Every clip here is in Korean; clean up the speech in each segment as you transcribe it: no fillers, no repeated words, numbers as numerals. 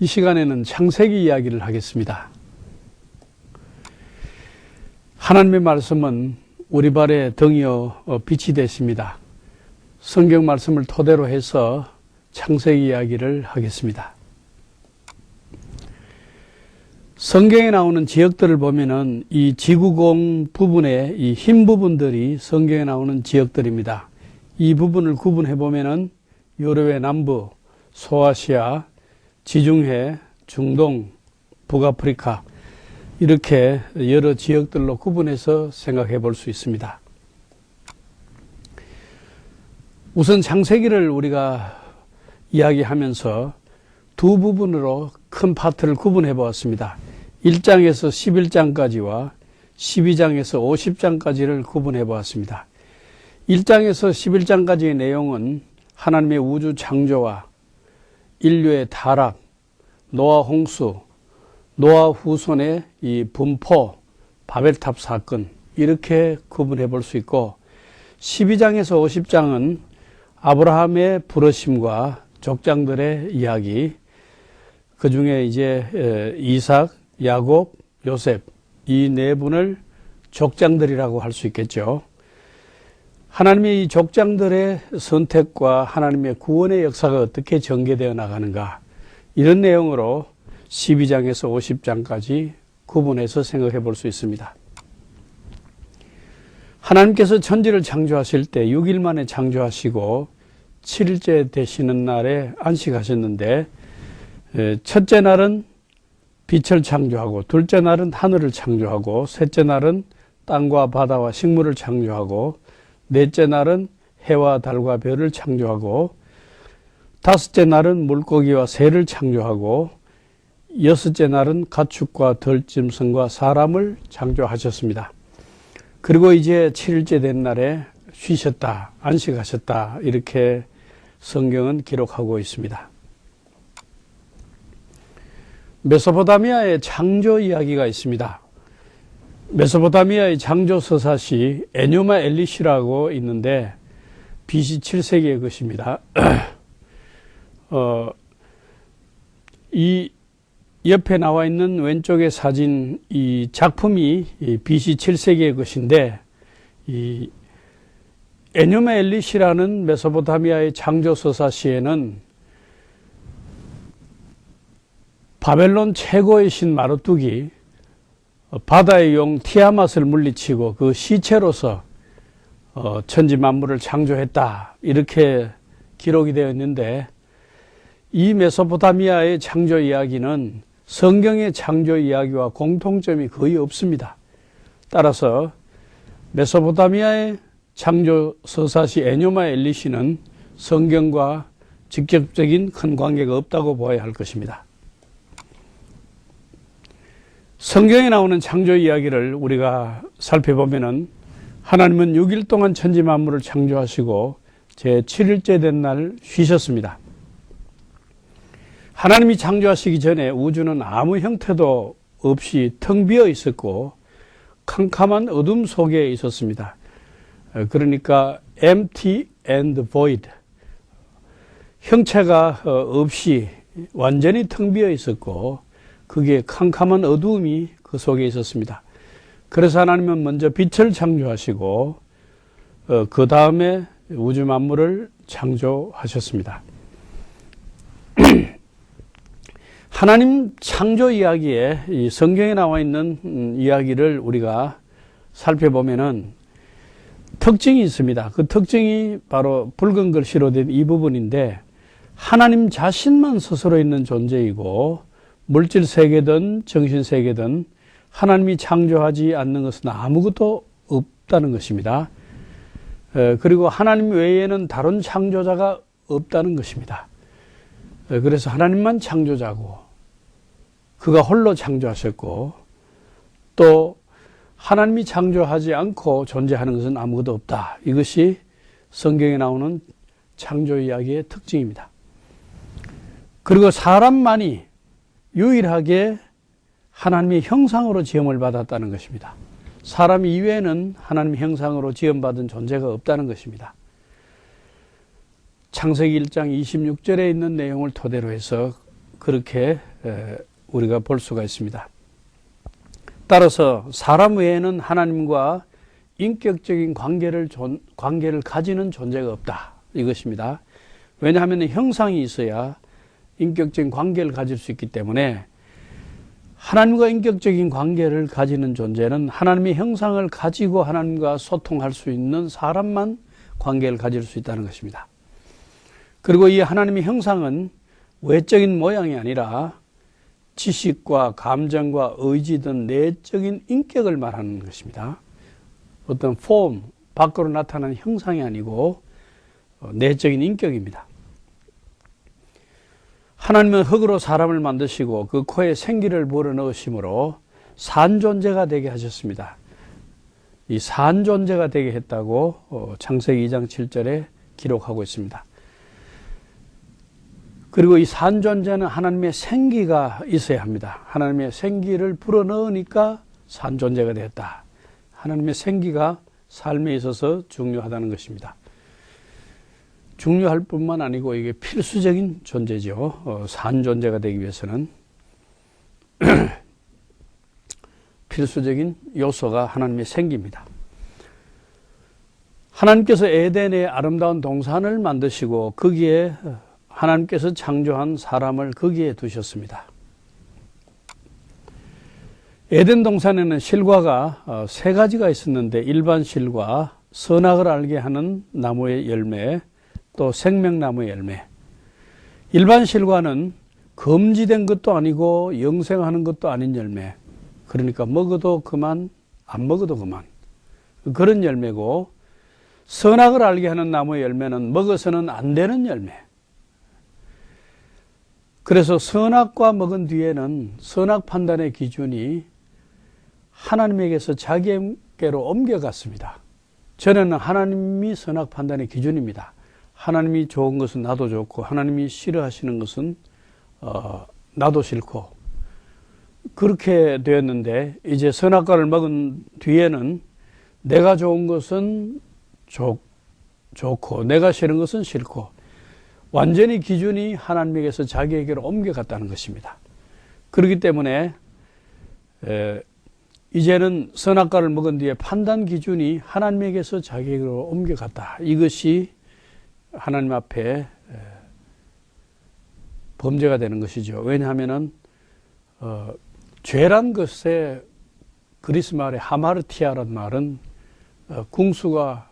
이 시간에는 창세기 이야기를 하겠습니다. 하나님의 말씀은 우리 발에 등이어 빛이 되십니다. 성경 말씀을 토대로 해서 창세기 이야기를 하겠습니다. 성경에 나오는 지역들을 보면은 이 지구공 부분의 이 흰 부분들이 성경에 나오는 지역들입니다. 이 부분을 구분해 보면은 유럽의 남부, 소아시아, 지중해, 중동, 북아프리카 이렇게 여러 지역들로 구분해서 생각해 볼 수 있습니다. 우선 창세기를 우리가 이야기하면서 두 부분으로 큰 파트를 구분해 보았습니다. 1장에서 11장까지와 12장에서 50장까지를 구분해 보았습니다. 1장에서 11장까지의 내용은 하나님의 우주 창조와 인류의 타락, 노아 홍수, 노아 후손의 이 분포, 바벨탑 사건 이렇게 구분해 볼 수 있고 12장에서 50장은 아브라함의 부르심과 족장들의 이야기, 그 중에 이제 이삭, 야곱, 요셉 이 네 분을 족장들이라고 할 수 있겠죠. 하나님의 이 족장들의 선택과 하나님의 구원의 역사가 어떻게 전개되어 나가는가 이런 내용으로 12장에서 50장까지 구분해서 생각해 볼 수 있습니다. 하나님께서 천지를 창조하실 때 6일 만에 창조하시고 7일째 되시는 날에 안식하셨는데 첫째 날은 빛을 창조하고 둘째 날은 하늘을 창조하고 셋째 날은 땅과 바다와 식물을 창조하고 넷째 날은 해와 달과 별을 창조하고 다섯째 날은 물고기와 새를 창조하고 여섯째 날은 가축과 들짐승과 사람을 창조하셨습니다. 그리고 이제 7일째 된 날에 쉬셨다, 안식하셨다 이렇게 성경은 기록하고 있습니다. 메소포타미아의 창조 이야기가 있습니다. 메소포타미아의 창조 서사시 에뉴마 엘리시라고 있는데 BC 7세기의 것입니다. 이 옆에 나와 있는 왼쪽의 사진 이 작품이 BC 7세기의 것인데 이 에뉴마 엘리시라는 메소포타미아의 창조 서사시에는 바벨론 최고의 신 마르뚝이 바다의 용 티아맛을 물리치고 그 시체로서 천지 만물을 창조했다 이렇게 기록이 되어 있는데 이 메소포타미아의 창조 이야기는 성경의 창조 이야기와 공통점이 거의 없습니다. 따라서 메소포타미아의 창조 서사시 에뉴마 엘리시는 성경과 직접적인 큰 관계가 없다고 보아야 할 것입니다. 성경에 나오는 창조 이야기를 우리가 살펴보면은 하나님은 6일 동안 천지 만물을 창조하시고 제 7일째 된 날 쉬셨습니다. 하나님이 창조하시기 전에 우주는 아무 형태도 없이 텅 비어 있었고 캄캄한 어둠 속에 있었습니다. 그러니까 empty and void, 형체가 없이 완전히 텅 비어 있었고 그게 캄캄한 어두움이 그 속에 있었습니다. 그래서 하나님은 먼저 빛을 창조하시고 그 다음에 우주 만물을 창조하셨습니다. 하나님 창조 이야기에 이 성경에 나와 있는 이야기를 우리가 살펴보면은 특징이 있습니다. 그 특징이 바로 붉은 글씨로 된 이 부분인데 하나님 자신만 스스로 있는 존재이고 물질 세계든 정신 세계든 하나님이 창조하지 않는 것은 아무것도 없다는 것입니다. 그리고 하나님 외에는 다른 창조자가 없다는 것입니다. 그래서 하나님만 창조자고 그가 홀로 창조하셨고 또 하나님이 창조하지 않고 존재하는 것은 아무것도 없다. 이것이 성경에 나오는 창조 이야기의 특징입니다. 그리고 사람만이 유일하게 하나님의 형상으로 지음을 받았다는 것입니다. 사람 이외에는 하나님의 형상으로 지음받은 존재가 없다는 것입니다. 창세기 1장 26절에 있는 내용을 토대로 해서 그렇게 우리가 볼 수가 있습니다. 따라서 사람 외에는 하나님과 인격적인 관계를 가지는 존재가 없다. 이것입니다. 왜냐하면 형상이 있어야 인격적인 관계를 가질 수 있기 때문에 하나님과 인격적인 관계를 가지는 존재는 하나님의 형상을 가지고 하나님과 소통할 수 있는 사람만 관계를 가질 수 있다는 것입니다. 그리고 이 하나님의 형상은 외적인 모양이 아니라 지식과 감정과 의지 등 내적인 인격을 말하는 것입니다. 어떤 폼, 밖으로 나타나는 형상이 아니고 내적인 인격입니다. 하나님은 흙으로 사람을 만드시고 그 코에 생기를 불어넣으심으로 산존재가 되게 하셨습니다. 이 산존재가 되게 했다고 창세기 2장 7절에 기록하고 있습니다. 그리고 이 산존재는 하나님의 생기가 있어야 합니다. 하나님의 생기를 불어넣으니까 산존재가 되었다. 하나님의 생기가 삶에 있어서 중요하다는 것입니다. 중요할 뿐만 아니고 이게 필수적인 존재죠. 산존재가 되기 위해서는 필수적인 요소가 하나님의 생기입니다. 하나님께서 에덴의 아름다운 동산을 만드시고 거기에 하나님께서 창조한 사람을 거기에 두셨습니다. 에덴 동산에는 실과가 세 가지가 있었는데 일반 실과, 선악을 알게 하는 나무의 열매, 또 생명나무의 열매. 일반 실과는 금지된 것도 아니고 영생하는 것도 아닌 열매. 그러니까 먹어도 그만, 안 먹어도 그만. 그런 열매고, 선악을 알게 하는 나무의 열매는 먹어서는 안 되는 열매. 그래서 선악과 먹은 뒤에는 선악 판단의 기준이 하나님에게서 자기에게로 옮겨갔습니다. 전에는 하나님이 선악 판단의 기준입니다. 하나님이 좋은 것은 나도 좋고 하나님이 싫어하시는 것은 나도 싫고 그렇게 되었는데 이제 선악과를 먹은 뒤에는 내가 좋은 것은 좋고 내가 싫은 것은 싫고 완전히 기준이 하나님에게서 자기에게로 옮겨갔다는 것입니다. 그렇기 때문에 이제는 선악과를 먹은 뒤에 판단 기준이 하나님에게서 자기에게로 옮겨갔다. 이것이 하나님 앞에 범죄가 되는 것이죠. 왜냐하면 죄란 것에 그리스 말의 하마르티아라는 말은 궁수가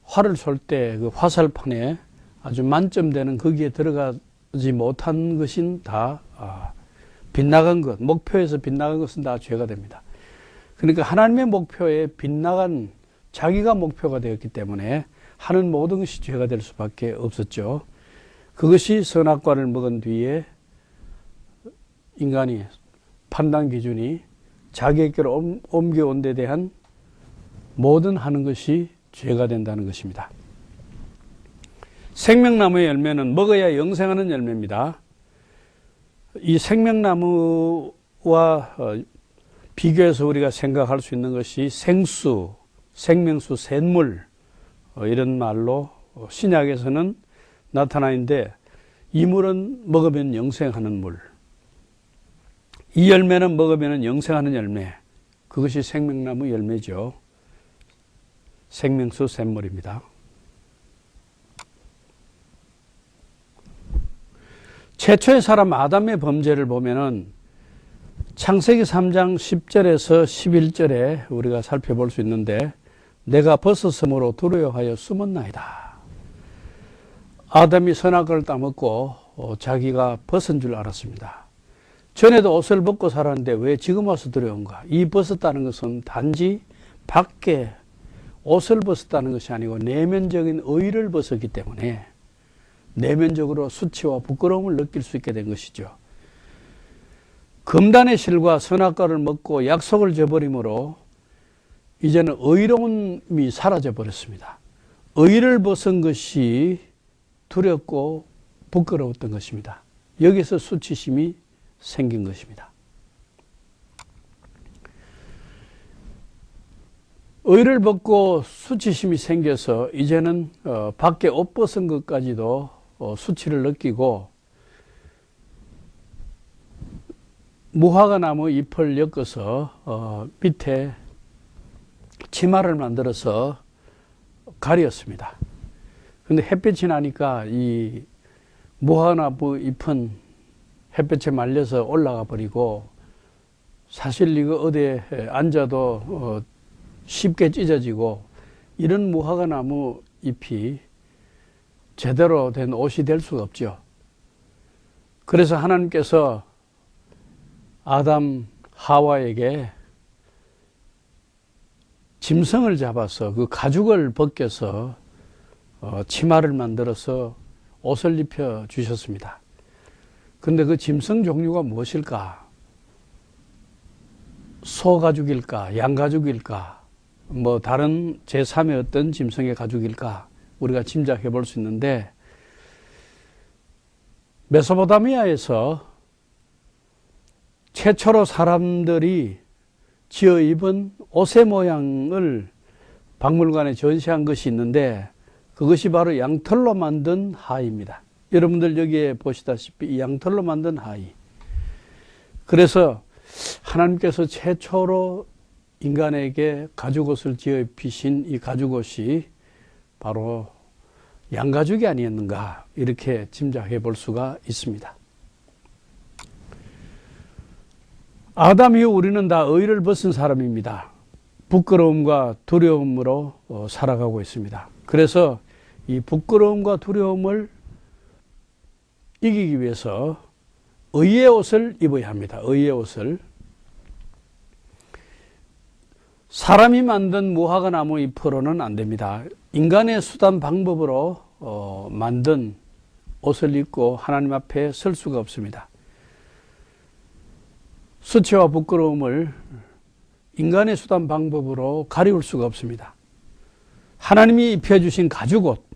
활을 쏠 때 그 화살판에 아주 만점되는 거기에 들어가지 못한 것인 다 빗나간 것, 목표에서 빗나간 것은 다 죄가 됩니다. 그러니까 하나님의 목표에 빗나간 자기가 목표가 되었기 때문에 하는 모든 것이 죄가 될 수밖에 없었죠. 그것이 선악과를 먹은 뒤에 인간이 판단 기준이 자기에게로 옮겨온 데 대한 모든 하는 것이 죄가 된다는 것입니다. 생명나무의 열매는 먹어야 영생하는 열매입니다. 이 생명나무와 비교해서 우리가 생각할 수 있는 것이 생수, 생명수, 샘물 이런 말로 신약에서는 나타나 있는데 이 물은 먹으면 영생하는 물. 이 열매는 먹으면 영생하는 열매. 그것이 생명나무 열매죠. 생명수, 샘물입니다. 최초의 사람 아담의 범죄를 보면은 창세기 3장 10절에서 11절에 우리가 살펴볼 수 있는데 내가 벗었으므로 두려워하여 숨었나이다. 아담이 선악과를 따먹고 자기가 벗은 줄 알았습니다. 전에도 옷을 벗고 살았는데 왜 지금 와서 두려운가? 이 벗었다는 것은 단지 밖에 옷을 벗었다는 것이 아니고 내면적인 의를 벗었기 때문에 내면적으로 수치와 부끄러움을 느낄 수 있게 된 것이죠. 금단의 실과 선악과를 먹고 약속을 저버림으로 이제는 의로움이 사라져 버렸습니다. 의를 벗은 것이 두렵고 부끄러웠던 것입니다. 여기서 수치심이 생긴 것입니다. 의를 벗고 수치심이 생겨서 이제는 밖에 옷 벗은 것까지도 수치를 느끼고 무화과 나무 잎을 엮어서 밑에 치마를 만들어서 가렸습니다. 근데 햇빛이 나니까 이 무화과 나무 잎은 햇볕에 말려서 올라가 버리고 사실 이거 어디에 앉아도 쉽게 찢어지고 이런 무화과 나무 잎이 제대로 된 옷이 될 수가 없죠. 그래서 하나님께서 아담 하와에게 짐승을 잡아서 그 가죽을 벗겨서 치마를 만들어서 옷을 입혀 주셨습니다. 그런데 그 짐승 종류가 무엇일까? 소 가죽일까? 양 가죽일까? 뭐 다른 제3의 어떤 짐승의 가죽일까? 우리가 짐작해 볼 수 있는데 메소포타미아에서 최초로 사람들이 지어 입은 옷의 모양을 박물관에 전시한 것이 있는데 그것이 바로 양털로 만든 하의입니다. 여러분들 여기에 보시다시피 이 양털로 만든 하의. 그래서 하나님께서 최초로 인간에게 가죽옷을 지어 입히신 이 가죽옷이 바로 양가죽이 아니었는가 이렇게 짐작해 볼 수가 있습니다. 아담 이후 우리는 다 의를 벗은 사람입니다. 부끄러움과 두려움으로 살아가고 있습니다. 그래서 이 부끄러움과 두려움을 이기기 위해서 의의 옷을 입어야 합니다. 의의 옷을. 사람이 만든 무화과 나무 잎으로는 안 됩니다. 인간의 수단 방법으로 만든 옷을 입고 하나님 앞에 설 수가 없습니다. 수치와 부끄러움을 인간의 수단 방법으로 가리울 수가 없습니다. 하나님이 입혀주신 가죽옷,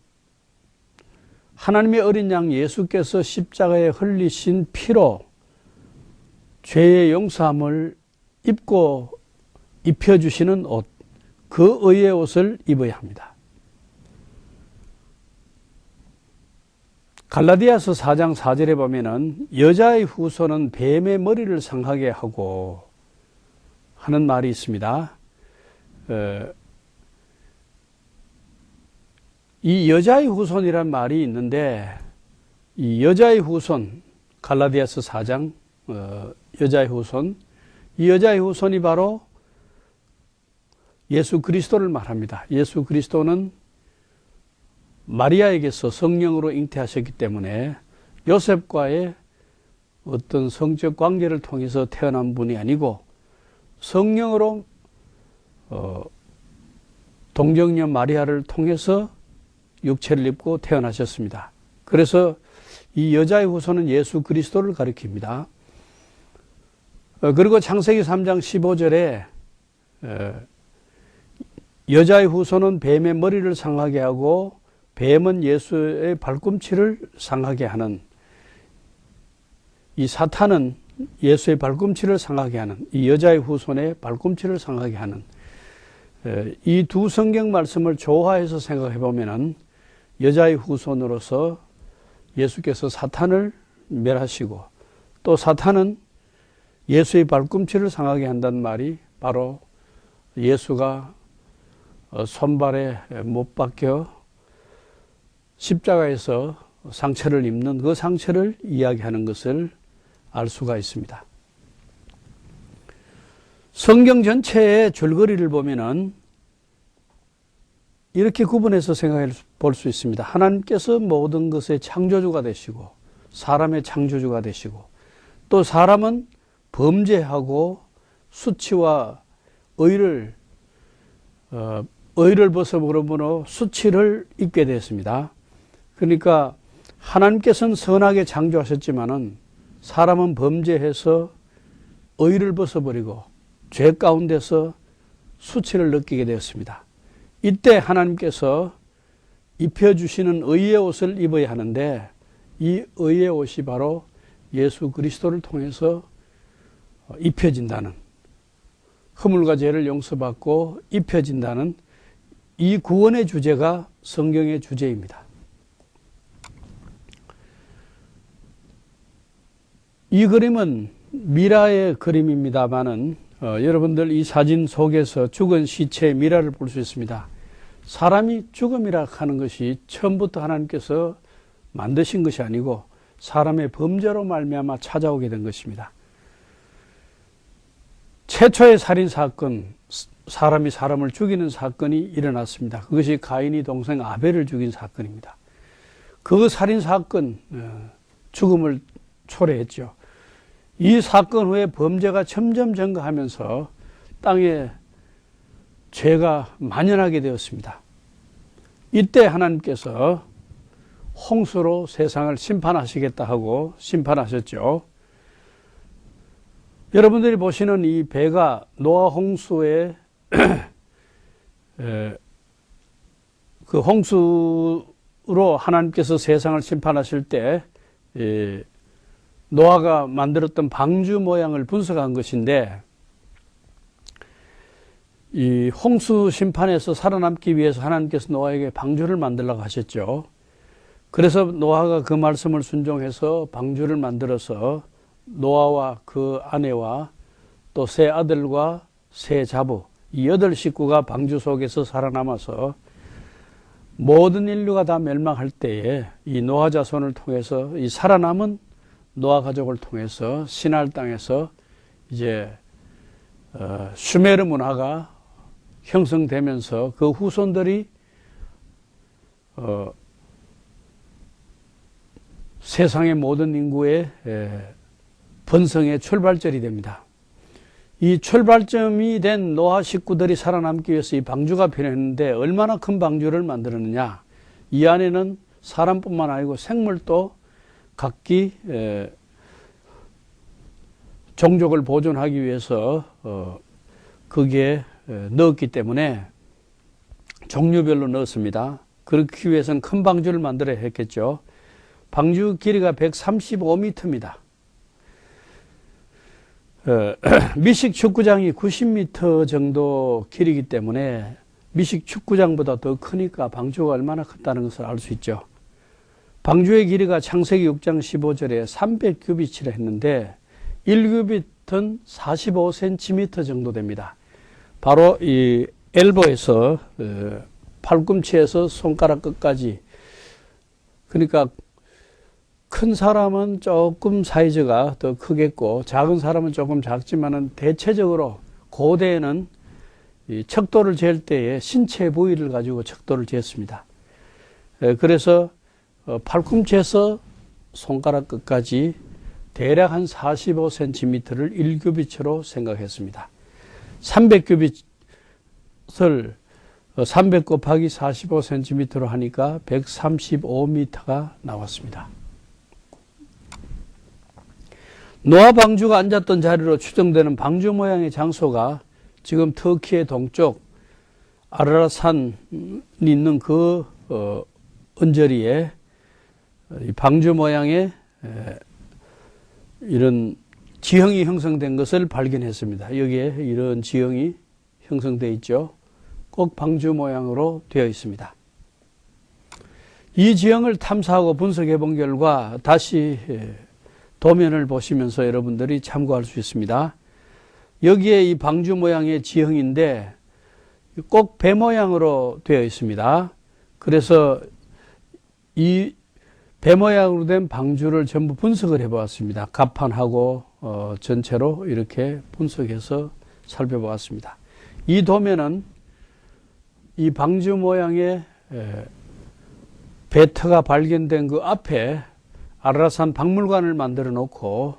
하나님의 어린 양 예수께서 십자가에 흘리신 피로 죄의 용서함을 입고 입혀주시는 옷, 그 의의 옷을 입어야 합니다. 갈라디아서 4장 4절에 보면은 여자의 후손은 뱀의 머리를 상하게 하고 하는 말이 있습니다. 이 여자의 후손이란 말이 있는데 이 여자의 후손, 갈라디아서 4장 여자의 후손, 이 여자의 후손이 바로 예수 그리스도를 말합니다. 예수 그리스도는 마리아에게서 성령으로 잉태하셨기 때문에 요셉과의 어떤 성적 관계를 통해서 태어난 분이 아니고 성령으로 동정녀 마리아를 통해서 육체를 입고 태어나셨습니다. 그래서 이 여자의 후손은 예수 그리스도를 가리킵니다. 그리고 창세기 3장 15절에 여자의 후손은 뱀의 머리를 상하게 하고 뱀은 예수의 발꿈치를 상하게 하는, 이 사탄은 예수의 발꿈치를 상하게 하는, 이 여자의 후손의 발꿈치를 상하게 하는, 이 두 성경 말씀을 조화해서 생각해 보면은 여자의 후손으로서 예수께서 사탄을 멸하시고 또 사탄은 예수의 발꿈치를 상하게 한다는 말이 바로 예수가 손발에 못 박혀 십자가에서 상처를 입는 그 상처를 이야기하는 것을 알 수가 있습니다. 성경 전체의 줄거리를 보면은 이렇게 구분해서 생각해 볼 수 있습니다. 하나님께서 모든 것의 창조주가 되시고 사람의 창조주가 되시고 또 사람은 범죄하고 수치와 의를 벗어버림으로 수치를 입게 되었습니다. 그러니까 하나님께서는 선하게 창조하셨지만은 사람은 범죄해서 의를 벗어버리고 죄 가운데서 수치를 느끼게 되었습니다. 이때 하나님께서 입혀주시는 의의 옷을 입어야 하는데 이 의의 옷이 바로 예수 그리스도를 통해서 입혀진다는, 허물과 죄를 용서받고 입혀진다는 이 구원의 주제가 성경의 주제입니다. 이 그림은 미라의 그림입니다만은 여러분들 이 사진 속에서 죽은 시체의 미라를 볼 수 있습니다. 사람이 죽음이라 하는 것이 처음부터 하나님께서 만드신 것이 아니고 사람의 범죄로 말미암아 찾아오게 된 것입니다. 최초의 살인사건, 사람이 사람을 죽이는 사건이 일어났습니다. 그것이 가인이 동생 아벨을 죽인 사건입니다. 그 살인사건, 죽음을 초래했죠. 이 사건 후에 범죄가 점점 증가하면서 땅에 죄가 만연하게 되었습니다. 이때 하나님께서 홍수로 세상을 심판하시겠다 하고 심판하셨죠. 여러분들이 보시는 이 배가 노아 홍수에 그 홍수로 하나님께서 세상을 심판하실 때 노아가 만들었던 방주 모양을 분석한 것인데, 이 홍수 심판에서 살아남기 위해서 하나님께서 노아에게 방주를 만들라고 하셨죠. 그래서 노아가 그 말씀을 순종해서 방주를 만들어서 노아와 그 아내와 또 세 아들과 세 자부, 이 8식구가 방주 속에서 살아남아서 모든 인류가 다 멸망할 때에 이 노아 자손을 통해서 이 살아남은 노아 가족을 통해서 시날 땅에서 이제 슈메르 문화가 형성되면서 그 후손들이 세상의 모든 인구의 번성의 출발점이 됩니다. 이 출발점이 된 노아 식구들이 살아남기 위해서 이 방주가 필요했는데 얼마나 큰 방주를 만들었느냐. 이 안에는 사람뿐만 아니고 생물도 각기 종족을 보존하기 위해서 거기에 넣었기 때문에 종류별로 넣었습니다. 그렇기 위해서는 큰 방주를 만들어야 했겠죠. 방주 길이가 135m입니다. 미식 축구장이 90m 정도 길이기 때문에 미식 축구장보다 더 크니까 방주가 얼마나 컸다는 것을 알 수 있죠. 방주의 길이가 창세기 6장 15절에 300규빗이라 했는데 1규빗은 45cm 정도 됩니다. 바로 이 엘보에서 팔꿈치에서 손가락 끝까지, 그러니까 큰 사람은 조금 사이즈가 더 크겠고 작은 사람은 조금 작지만은 대체적으로 고대에는 이 척도를 잴 때에 신체 부위를 가지고 척도를 쟀습니다. 그래서 팔꿈치에서 손가락 끝까지 대략 한 45cm를 1규빗으로 생각했습니다. 300규빗을 300 곱하기 45cm로 하니까 135m가 나왔습니다. 노아 방주가 앉았던 자리로 추정되는 방주 모양의 장소가 지금 터키의 동쪽 아라라산이 있는 그 언저리에 방주 모양의 이런 지형이 형성된 것을 발견했습니다. 여기에 이런 지형이 형성되어 있죠. 꼭 방주 모양으로 되어 있습니다. 이 지형을 탐사하고 분석해 본 결과 다시 도면을 보시면서 여러분들이 참고할 수 있습니다. 여기에 이 방주 모양의 지형인데 꼭 배 모양으로 되어 있습니다. 그래서 이 배 모양으로 된 방주를 전부 분석을 해보았습니다. 갑판하고 전체로 이렇게 분석해서 살펴보았습니다. 이 도면은 이 방주 모양의 배터가 발견된 그 앞에 아라라산 박물관을 만들어 놓고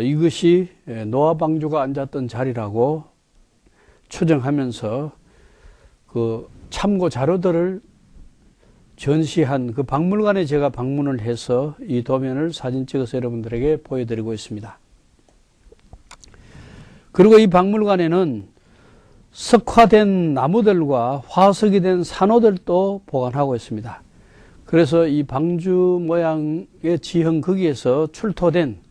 이것이 노아 방주가 앉았던 자리라고 추정하면서 그 참고 자료들을 전시한 그 박물관에 제가 방문을 해서 이 도면을 사진 찍어서 여러분들에게 보여드리고 있습니다. 그리고 이 박물관에는 석화된 나무들과 화석이 된 산호들도 보관하고 있습니다. 그래서 이 방주 모양의 지형 거기에서 출토된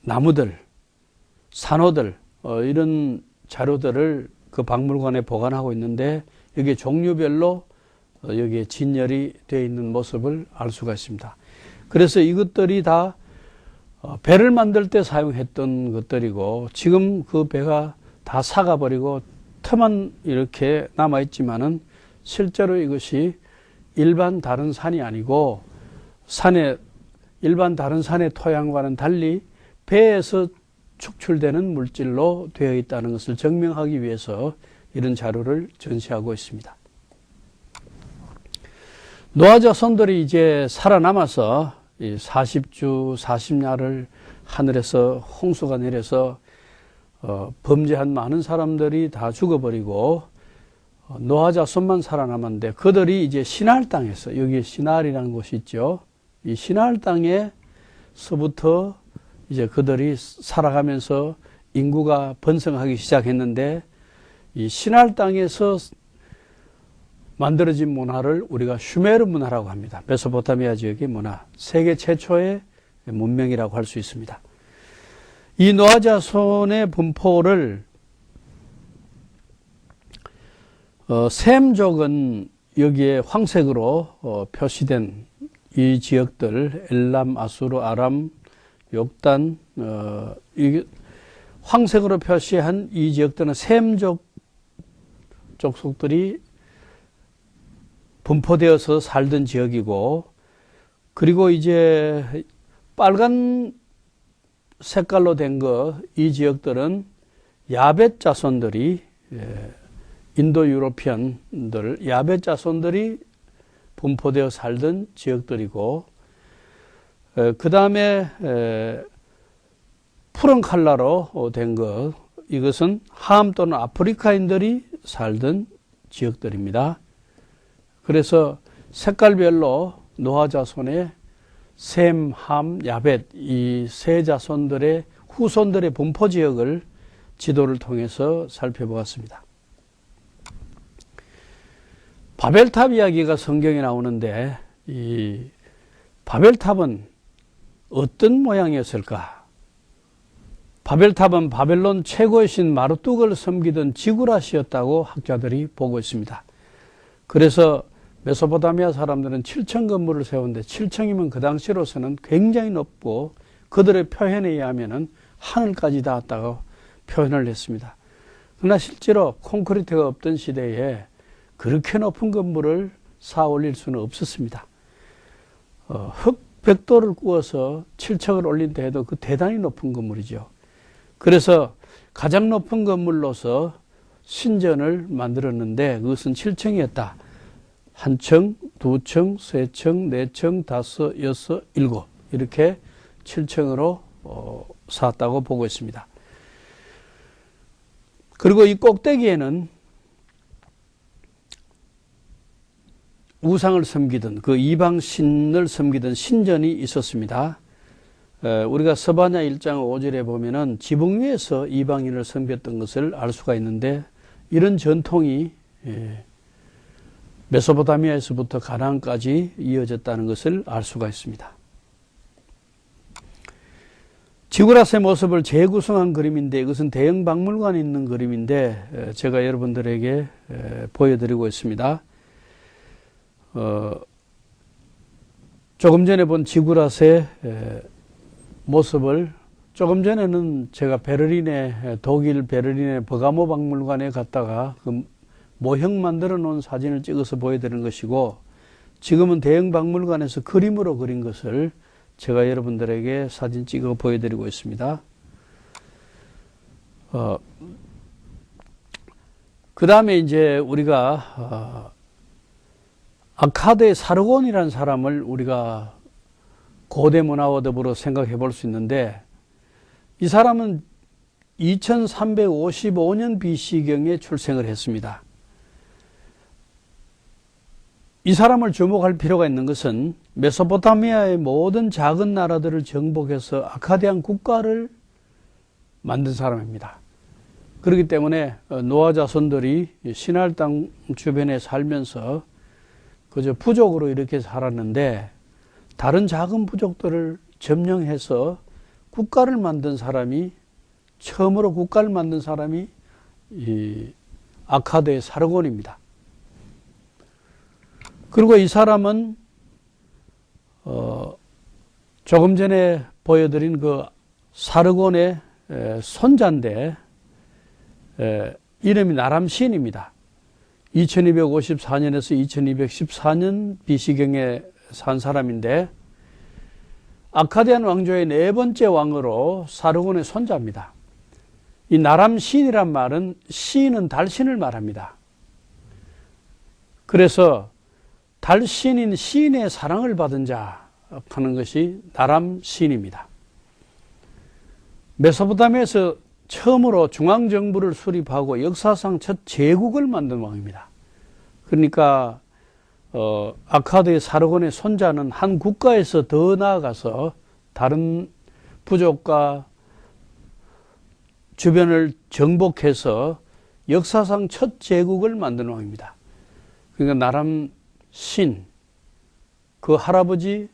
나무들, 산호들 이런 자료들을 그 박물관에 보관하고 있는데 여기에 종류별로 여기에 진열이 되어 있는 모습을 알 수가 있습니다. 그래서 이것들이 다 배를 만들 때 사용했던 것들이고 지금 그 배가 다 사가버리고 터만 이렇게 남아있지만은 실제로 이것이 일반 다른 산이 아니고 일반 다른 산의 토양과는 달리 배에서 축출되는 물질로 되어 있다는 것을 증명하기 위해서 이런 자료를 전시하고 있습니다. 노아 자손들이 이제 살아남아서 40주, 40야를 하늘에서 홍수가 내려서 범죄한 많은 사람들이 다 죽어버리고 노아 자손만 살아남았는데 그들이 이제 시나알 땅에서, 여기에 시나알이라는 곳이 있죠. 이 시나알 땅에서부터 이제 그들이 살아가면서 인구가 번성하기 시작했는데 이 시나알 땅에서 만들어진 문화를 우리가 슈메르 문화라고 합니다. 메소포타미아 지역의 문화, 세계 최초의 문명이라고 할 수 있습니다. 이 노아 자손의 분포를 셈족은 여기에 황색으로 표시된 이 지역들, 엘람, 아수르, 아람, 욕단, 황색으로 표시한 이 지역들은 셈족 족속들이 분포되어서 살던 지역이고, 그리고 이제 빨간 색깔로 된 이 지역들은 야벳 자손들이, 인도 유로피언들, 야벳 자손들이 분포되어 살던 지역들이고, 그 다음에 푸른 칼라로 된 이것은 함 또는 아프리카인들이 살던 지역들입니다. 그래서 색깔별로 노아 자손의 셈, 함, 야벳 이 세 자손들의 후손들의 분포 지역을 지도를 통해서 살펴보았습니다. 바벨탑 이야기가 성경에 나오는데 이 바벨탑은 어떤 모양이었을까? 바벨탑은 바벨론 최고의 신 마르뚝을 섬기던 지구라시였다고 학자들이 보고 있습니다. 그래서 메소포타미아 사람들은 7층 건물을 세웠는데 7층이면 그 당시로서는 굉장히 높고 그들의 표현에 의하면 하늘까지 닿았다고 표현을 했습니다. 그러나 실제로 콘크리트가 없던 시대에 그렇게 높은 건물을 쌓아 올릴 수는 없었습니다. 흑벽돌을 구워서 7층을 올린다 해도 그 대단히 높은 건물이죠. 그래서 가장 높은 건물로서 신전을 만들었는데 그것은 7층이었다. 한 층, 두 층, 세 층, 네 층, 다섯, 여섯, 일곱 이렇게 7층으로 쌓았다고 보고 있습니다. 그리고 이 꼭대기에는 우상을 섬기던 그 이방신을 섬기던 신전이 있었습니다. 우리가 스바냐 1장 5절에 보면은 지붕 위에서 이방인을 섬겼던 것을 알 수가 있는데 이런 전통이 메소포타미아에서부터 가나안까지 이어졌다는 것을 알 수가 있습니다. 지구라스의 모습을 재구성한 그림인데 이것은 대형 박물관에 있는 그림인데 제가 여러분들에게 보여드리고 있습니다. 조금 전에 본 지구라스의 모습을 조금 전에는 제가 독일 베를린의 버가모 박물관에 갔다가 그 모형 만들어 놓은 사진을 찍어서 보여드리는 것이고 지금은 대형 박물관에서 그림으로 그린 것을 제가 여러분들에게 사진 찍어 보여드리고 있습니다. 그 다음에 이제 우리가 아카드의 사르곤이라는 사람을 우리가 고대 문화와 더불어 생각해 볼 수 있는데 이 사람은 2355년 BC경에 출생을 했습니다. 이 사람을 주목할 필요가 있는 것은 메소포타미아의 모든 작은 나라들을 정복해서 아카디안 국가를 만든 사람입니다. 그렇기 때문에 노아 자손들이 시나알 땅 주변에 살면서 그저 부족으로 이렇게 살았는데 다른 작은 부족들을 점령해서 국가를 만든 사람이 처음으로 국가를 만든 사람이 이 아카드의 사르곤입니다. 그리고 이 사람은 조금 전에 보여드린 그 사르곤의 손자인데 이름이 나람신입니다. 2254년에서 2214년 BC경에 산 사람인데 아카디안 왕조의 네 번째 왕으로 사르곤의 손자입니다. 이 나람신이란 말은 시인은 달신을 말합니다. 그래서 달신인 시인의 사랑을 받은 자 하는 것이 나람신입니다. 메소포타미아에서 처음으로 중앙정부를 수립하고 역사상 첫 제국을 만든 왕입니다. 그러니까 아카드의 사르곤의 손자는 한 국가에서 더 나아가서 다른 부족과 주변을 정복해서 역사상 첫 제국을 만든 왕입니다. 그러니까 나람신, 그 할아버지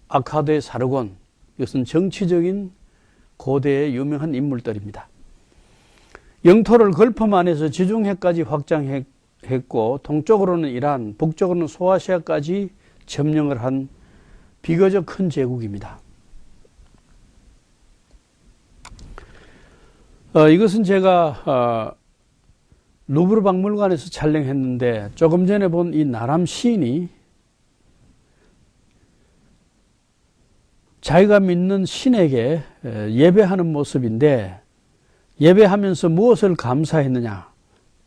아카드의 사르곤, 이것은 정치적인 고대의 유명한 인물들입니다. 영토를 걸프만에서 지중해까지 확장했고 동쪽으로는 이란, 북쪽으로는 소아시아까지 점령을 한 비교적 큰 제국입니다. 이것은 제가 루브르 박물관에서 촬영했는데 조금 전에 본 이 나람 시인이 자기가 믿는 신에게 예배하는 모습인데 예배하면서 무엇을 감사했느냐?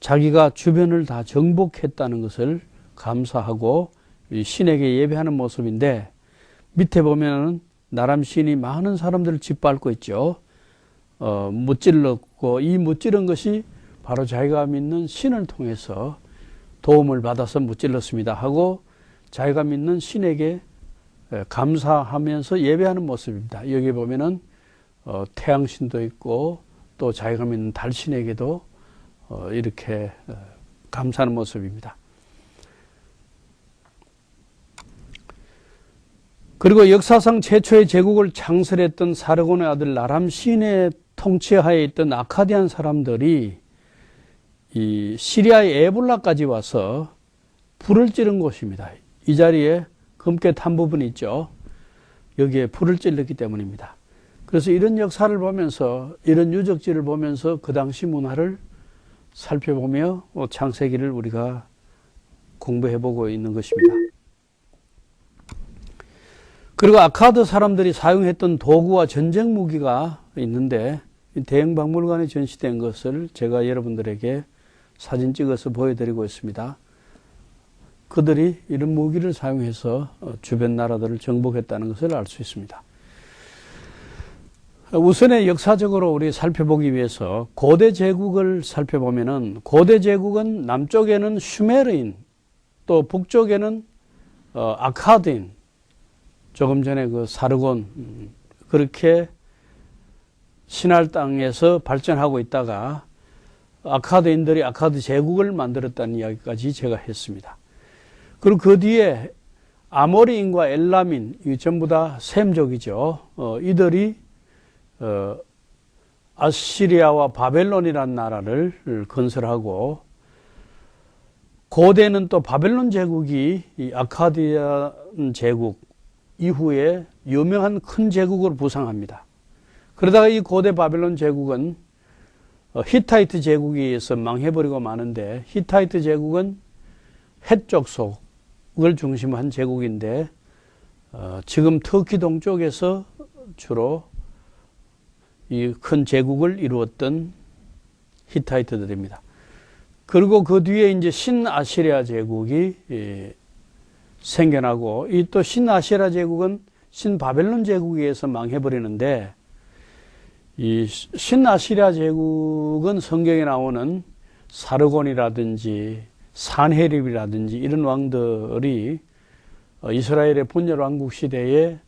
자기가 주변을 다 정복했다는 것을 감사하고 신에게 예배하는 모습인데 밑에 보면은 나람 시인이 많은 사람들을 짓밟고 있죠. 무찔렀고 이 무찌른 것이 바로 자기가 믿는 신을 통해서 도움을 받아서 무찔렀습니다 하고 자기가 믿는 신에게 감사하면서 예배하는 모습입니다. 여기 보면은 태양신도 있고 또 자기가 믿는 달신에게도 이렇게 감사하는 모습입니다. 그리고 역사상 최초의 제국을 창설했던 사르곤의 아들 나람신의 통치하에 있던 아카디안 사람들이 이 시리아의 에볼라까지 와서 불을 찌른 곳입니다. 이 자리에 금괴 탄 부분이 있죠. 여기에 불을 찔렀기 때문입니다. 그래서 이런 역사를 보면서 이런 유적지를 보면서 그 당시 문화를 살펴보며 창세기를 우리가 공부해보고 있는 것입니다. 그리고 아카드 사람들이 사용했던 도구와 전쟁 무기가 있는데 대형 박물관에 전시된 것을 제가 여러분들에게 사진 찍어서 보여드리고 있습니다. 그들이 이런 무기를 사용해서 주변 나라들을 정복했다는 것을 알 수 있습니다. 우선에 역사적으로 우리 살펴보기 위해서 고대 제국을 살펴보면은 고대 제국은 남쪽에는 슈메르인 또 북쪽에는 아카드인 조금 전에 그 사르곤 그렇게 신할 땅에서 발전하고 있다가 아카드인들이 아카드 제국을 만들었다는 이야기까지 제가 했습니다. 그리고 그 뒤에 아모리인과 엘람인, 이 전부 다 셈족이죠. 이들이 아시리아와 바벨론이라는 나라를 건설하고 고대는 또 바벨론 제국이 이 아카디안 제국 이후에 유명한 큰 제국으로 부상합니다. 그러다가 이 고대 바벨론 제국은 히타이트 제국에 의해서 망해버리고 마는데 히타이트 제국은 해쪽 속을 중심으로 한 제국인데 지금 터키 동쪽에서 주로 이 큰 제국을 이루었던 히타이트들입니다. 그리고 그 뒤에 이제 신아시리아 제국이 생겨나고 이 또 신아시리아 제국은 신바벨론 제국에 의해서 망해버리는데 이 신아시리아 제국은 성경에 나오는 사르곤이라든지 산헤립이라든지 이런 왕들이 이스라엘의 분열 왕국 시대에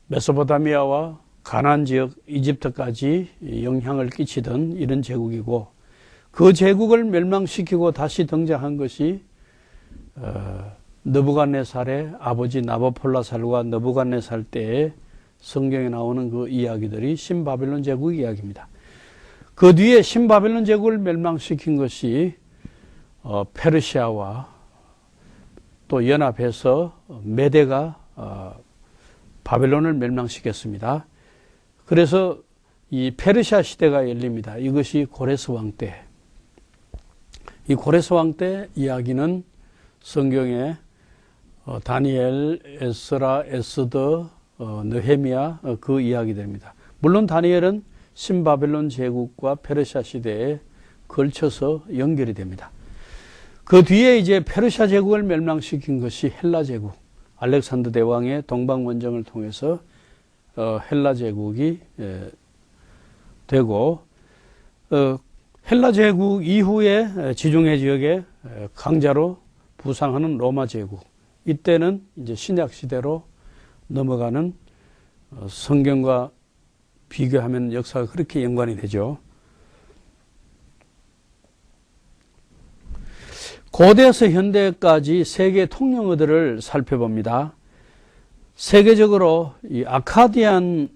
메소포타미아와 가나안 지역 이집트까지 영향을 끼치던 이런 제국이고 그 제국을 멸망시키고 다시 등장한 것이 느부갓네살의 아버지 나보폴라살과 느부갓네살 때에 성경에 나오는 그 이야기들이 신바벨론 제국 이야기입니다. 그 뒤에 신바벨론 제국을 멸망시킨 것이 페르시아와 또 연합해서 메대가 바벨론을 멸망시켰습니다. 그래서 이 페르시아 시대가 열립니다. 이것이 고레스 왕 때. 이 고레스 왕 때 이야기는 성경에 다니엘, 에스라, 에스더, 느헤미야 그 이야기들입니다. 물론 다니엘은 신바벨론 제국과 페르시아 시대에 걸쳐서 연결이 됩니다. 그 뒤에 이제 페르시아 제국을 멸망시킨 것이 헬라 제국, 알렉산더 대왕의 동방원정을 통해서 헬라 제국이 되고, 헬라 제국 이후에 지중해 지역에 강자로 부상하는 로마 제국, 이때는 이제 신약 시대로 넘어가는, 성경과 비교하면 역사가 그렇게 연관이 되죠. 고대에서 현대까지 세계 통용어들을 살펴봅니다. 세계적으로 이 아카디안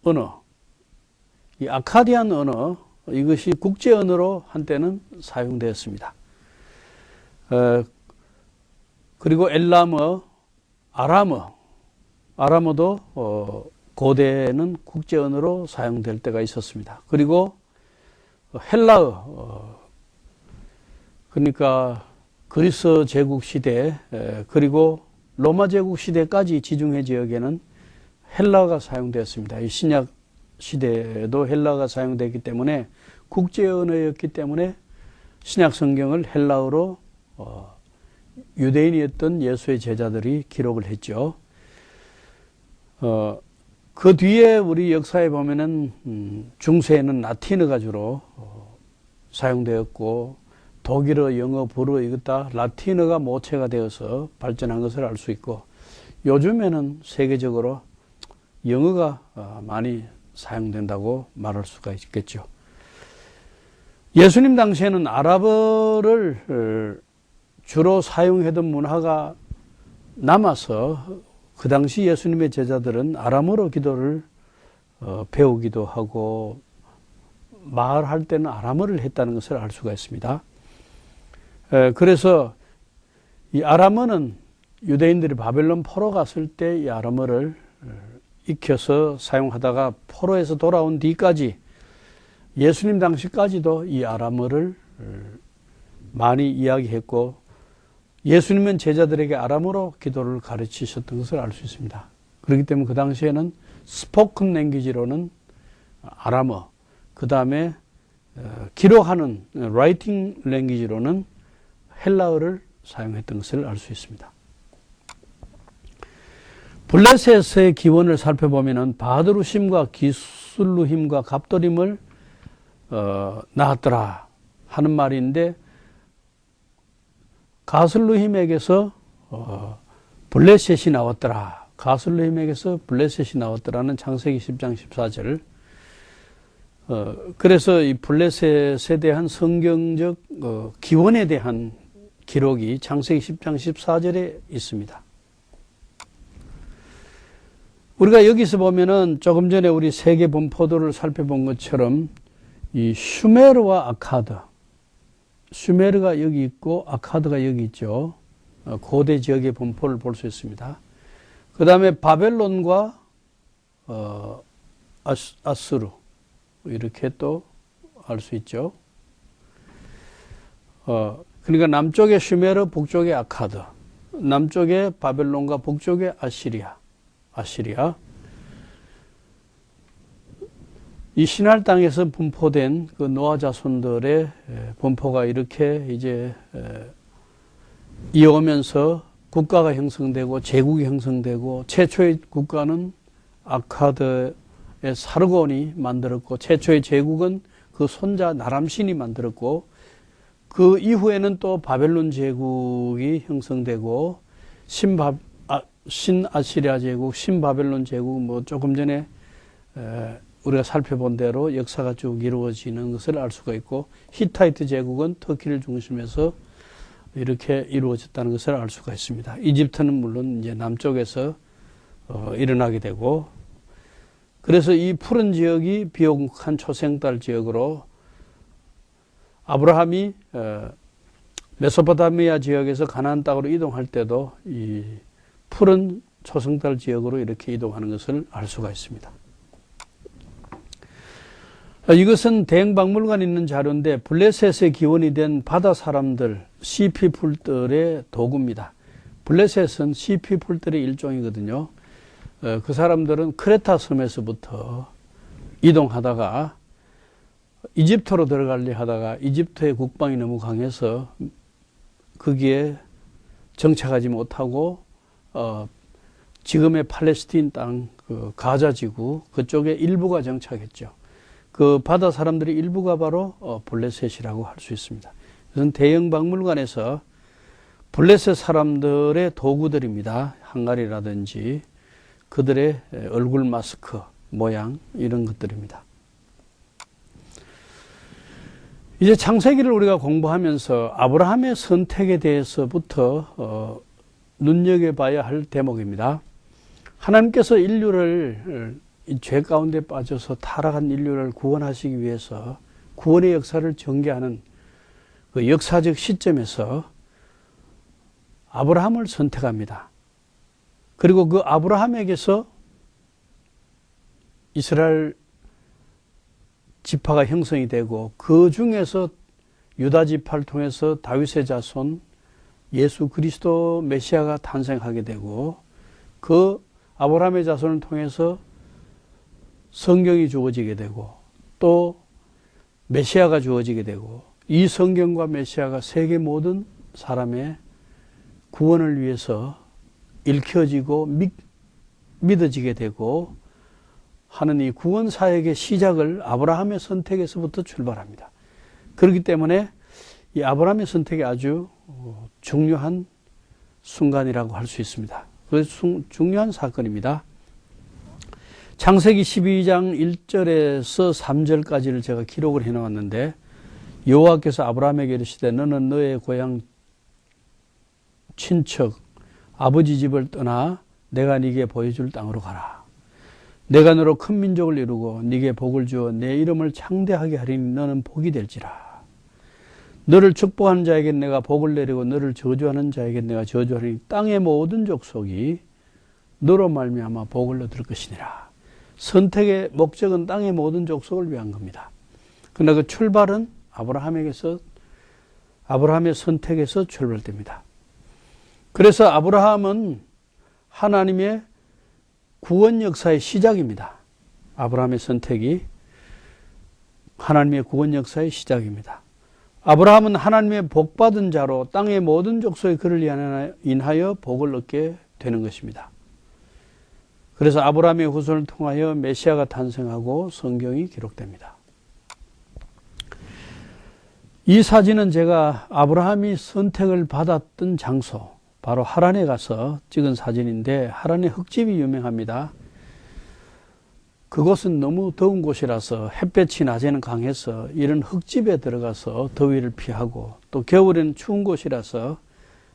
언어, 이것이 국제 언어로 한때는 사용되었습니다. 그리고 엘람어, 아람어도 고대에는 국제 언어로 사용될 때가 있었습니다. 그리고 헬라어, 그러니까 그리스 제국 시대, 그리고 로마 제국 시대까지 지중해 지역에는 헬라어가 사용되었습니다. 이 신약 시대에도 헬라어가 사용되기 때문에 국제 언어였기 때문에 신약 성경을 헬라어로 유대인이었던 예수의 제자들이 기록을 했죠. 그 뒤에 우리 역사에 보면은 중세에는 라틴어가 주로 사용되었고, 독일어, 영어, 불어 이것 다 라틴어가 모체가 되어서 발전한 것을 알 수 있고, 요즘에는 세계적으로 영어가 많이 사용된다고 말할 수가 있겠죠. 예수님 당시에는 아랍어를 주로 사용하던 문화가 남아서 그 당시 예수님의 제자들은 아람어로 기도를 배우기도 하고 말할 때는 아람어를 했다는 것을 알 수가 있습니다. 그래서 이 아람어는 유대인들이 바벨론 포로 갔을 때 이 아람어를 익혀서 사용하다가 포로에서 돌아온 뒤까지 예수님 당시까지도 이 아람어를 많이 이야기했고, 예수님은 제자들에게 아람어로 기도를 가르치셨던 것을 알 수 있습니다. 그렇기 때문에 그 당시에는 스포큰 랭귀지로는 아람어, 그 다음에 기록하는 라이팅 랭귀지로는 헬라어를 사용했던 것을 알 수 있습니다. 블레셋의 기원을 살펴보면 바드루심과 기술루힘과 갑돌임을 낳았더라 하는 말인데, 가슬루힘에게서 블레셋이 나왔더라. 가슬루힘에게서 블레셋이 나왔더라는 창세기 10장 14절. 그래서 이 블레셋에 대한 성경적 기원에 대한 기록이 창세기 10장 14절에 있습니다. 우리가 여기서 보면은 조금 전에 우리 세계 분포도를 살펴본 것처럼 이 슈메르와 아카드, 슈메르가 여기 있고 아카드가 여기 있죠. 고대 지역의 분포를 볼 수 있습니다. 그 다음에 바벨론과 아수르 이렇게 또 알 수 있죠. 그러니까 남쪽에 슈메르, 북쪽에 아카드, 남쪽에 바벨론과 북쪽에 아시리아. 이 신할 땅에서 분포된 그 노아 자손들의 분포가 이렇게 이제 이어오면서 국가가 형성되고 제국이 형성되고, 최초의 국가는 아카드의 사르곤이 만들었고, 최초의 제국은 그 손자 나람신이 만들었고, 그 이후에는 또 바벨론 제국이 형성되고, 신아시리아 제국, 신바벨론 제국, 뭐 조금 전에 우리가 살펴본 대로 역사가 쭉 이루어지는 것을 알 수가 있고, 히타이트 제국은 터키를 중심해서 이렇게 이루어졌다는 것을 알 수가 있습니다. 이집트는 물론 이제 남쪽에서 일어나게 되고, 그래서 이 푸른 지역이 비옥한 초생달 지역으로, 아브라함이 메소포타미아 지역에서 가나안 땅으로 이동할 때도 이 푸른 초승달 지역으로 이렇게 이동하는 것을 알 수가 있습니다. 이것은 대형박물관에 있는 자료인데 블레셋의 기원이 된 바다 사람들, 시피풀들의 도구입니다. 블레셋은 시피풀들의 일종이거든요. 그 사람들은 크레타 섬에서부터 이동하다가 이집트로 들어가려 하다가 이집트의 국방이 너무 강해서 거기에 정착하지 못하고 지금의 팔레스틴 땅, 그 가자 지구 그쪽에 일부가 정착했죠. 그 바다 사람들의 일부가 바로 블레셋이라고 할 수 있습니다. 이것은 대형 박물관에서 블레셋 사람들의 도구들입니다. 항아리라든지 그들의 얼굴 마스크 모양 이런 것들입니다. 이제 창세기를 우리가 공부하면서 아브라함의 선택에 대해서부터 눈여겨봐야 할 대목입니다. 하나님께서 인류를 이 죄 가운데 빠져서 타락한 인류를 구원하시기 위해서 구원의 역사를 전개하는 그 역사적 시점에서 아브라함을 선택합니다. 그리고 그 아브라함에게서 이스라엘 지파가 형성이 되고 그 중에서 유다 지파를 통해서 다윗의 자손 예수 그리스도 메시아가 탄생하게 되고 그 아브라함의 자손을 통해서 성경이 주어지게 되고 또 메시아가 주어지게 되고 이 성경과 메시아가 세계 모든 사람의 구원을 위해서 읽혀지고 믿어지게 되고 하는 이 구원 사역의 시작을 아브라함의 선택에서부터 출발합니다. 그렇기 때문에 이 아브라함의 선택이 아주 중요한 순간이라고 할 수 있습니다. 그래서 중요한 사건입니다. 창세기 12장 1절에서 3절까지를 제가 기록을 해놓았는데 여호와께서 아브라함에게 이르시되 너는 너의 고향 친척 아버지 집을 떠나 내가 네게 보여줄 땅으로 가라. 내가 너로 큰 민족을 이루고 네게 복을 주어 내 이름을 창대하게 하리니 너는 복이 될지라. 너를 축복하는 자에게 내가 복을 내리고 너를 저주하는 자에게 내가 저주하리니 땅의 모든 족속이 너로 말미암아 복을 얻을 것이니라. 선택의 목적은 땅의 모든 족속을 위한 겁니다. 그러나 그 출발은 아브라함의 선택에서 출발됩니다. 그래서 아브라함은 하나님의 구원 역사의 시작입니다. 아브라함의 선택이 하나님의 구원 역사의 시작입니다. 아브라함은 하나님의 복받은 자로 땅의 모든 족속이 그를 인하여 복을 얻게 되는 것입니다. 그래서 아브라함의 후손을 통하여 메시아가 탄생하고 성경이 기록됩니다. 이 사진은 제가 아브라함이 선택을 받았던 장소, 바로 하란에 가서 찍은 사진인데 하란의 흙집이 유명합니다. 그곳은 너무 더운 곳이라서 햇볕이 낮에는 강해서 이런 흙집에 들어가서 더위를 피하고 또 겨울에는 추운 곳이라서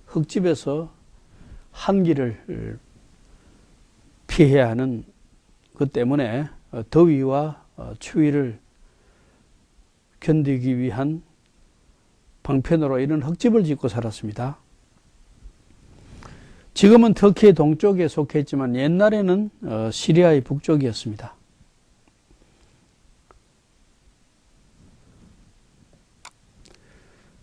흙집에서 한기를 피해야 하는 것 때문에 더위와 추위를 견디기 위한 방편으로 이런 흙집을 짓고 살았습니다. 지금은 터키의 동쪽에 속했지만 옛날에는 시리아의 북쪽이었습니다.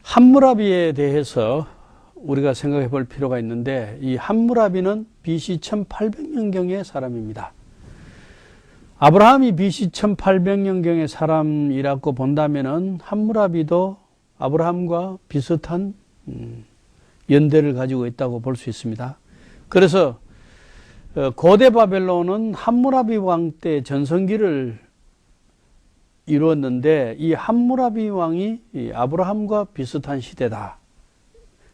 함무라비에 대해서 우리가 생각해 볼 필요가 있는데 이 함무라비는 BC 1800년경의 사람입니다. 아브라함이 BC 1800년경의 사람이라고 본다면은 함무라비도 아브라함과 비슷한 연대를 가지고 있다고 볼 수 있습니다. 그래서 고대 바벨론은 함무라비 왕 때 전성기를 이루었는데 이 함무라비 왕이 아브라함과 비슷한 시대다.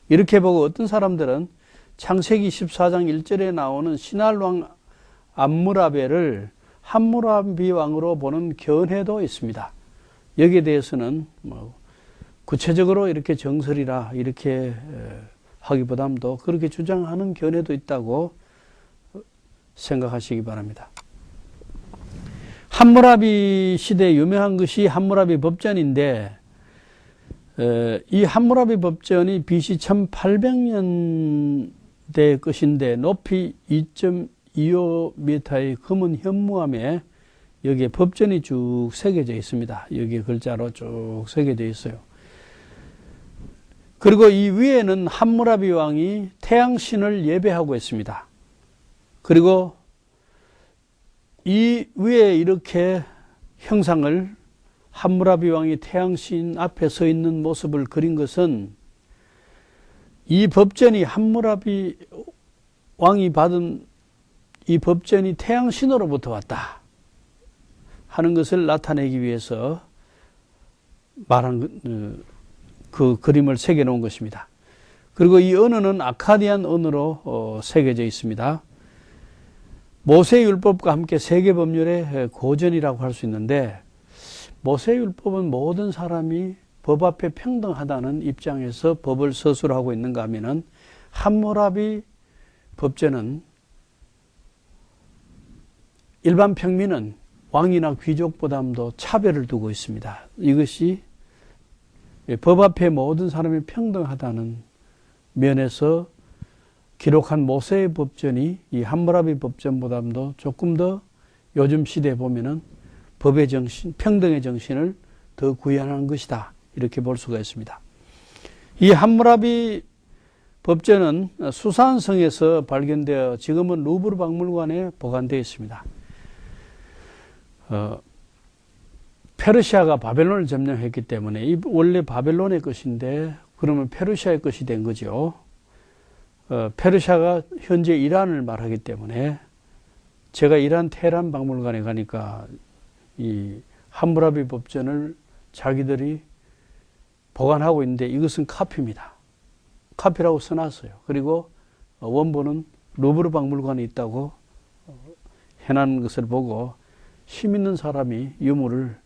이렇게 보고 어떤 사람들은 창세기 14장 1절에 나오는 신할 왕 암무라베를 함무라비 왕으로 보는 견해도 있습니다. 여기에 대해서는 구체적으로 이렇게 정설이라 이렇게 하기보다도 그렇게 주장하는 견해도 있다고 생각하시기 바랍니다. 함무라비 시대에 유명한 것이 함무라비 법전인데 이 함무라비 법전이 BC 1800년 대 것인데 높이 2.25m의 검은 현무암에 여기에 법전이 쭉 새겨져 있습니다. 여기 글자로 쭉 새겨져 있어요. 그리고 이 위에는 함무라비 왕이 태양신을 예배하고 있습니다. 그리고 이 위에 이렇게 형상을 함무라비 왕이 태양신 앞에 서 있는 모습을 그린 것은 이 법전이 함무라비 왕이 받은 이 법전이 태양신으로부터 왔다 하는 것을 나타내기 위해서 말한 그 그림을 새겨 놓은 것입니다. 그리고 이 언어는 아카디안 언어로 새겨져 있습니다. 모세율법과 함께 세계 법률의 고전이라고 할 수 있는데, 모세율법은 모든 사람이 법 앞에 평등하다는 입장에서 법을 서술하고 있는가 하면은 함무라비 법전은 일반 평민은 왕이나 귀족보다도 차별을 두고 있습니다. 이것이 법 앞에 모든 사람이 평등하다는 면에서 기록한 모세의 법전이 이 함무라비 법전보다도 조금 더 요즘 시대에 보면은 법의 정신, 평등의 정신을 더 구현한 것이다. 이렇게 볼 수가 있습니다. 이 함무라비 법전은 수산성에서 발견되어 지금은 루브르 박물관에 보관되어 있습니다. 페르시아가 바벨론을 점령했기 때문에 원래 바벨론의 것인데 그러면 페르시아의 것이 된 거죠. 페르시아가 현재 이란을 말하기 때문에 제가 이란 테헤란 박물관에 가니까 이 함무라비 법전을 자기들이 보관하고 있는데 이것은 카피입니다. 카피라고 써놨어요. 그리고 원본은 루브르 박물관에 있다고 해놓은 것을 보고 힘 있는 사람이 유물을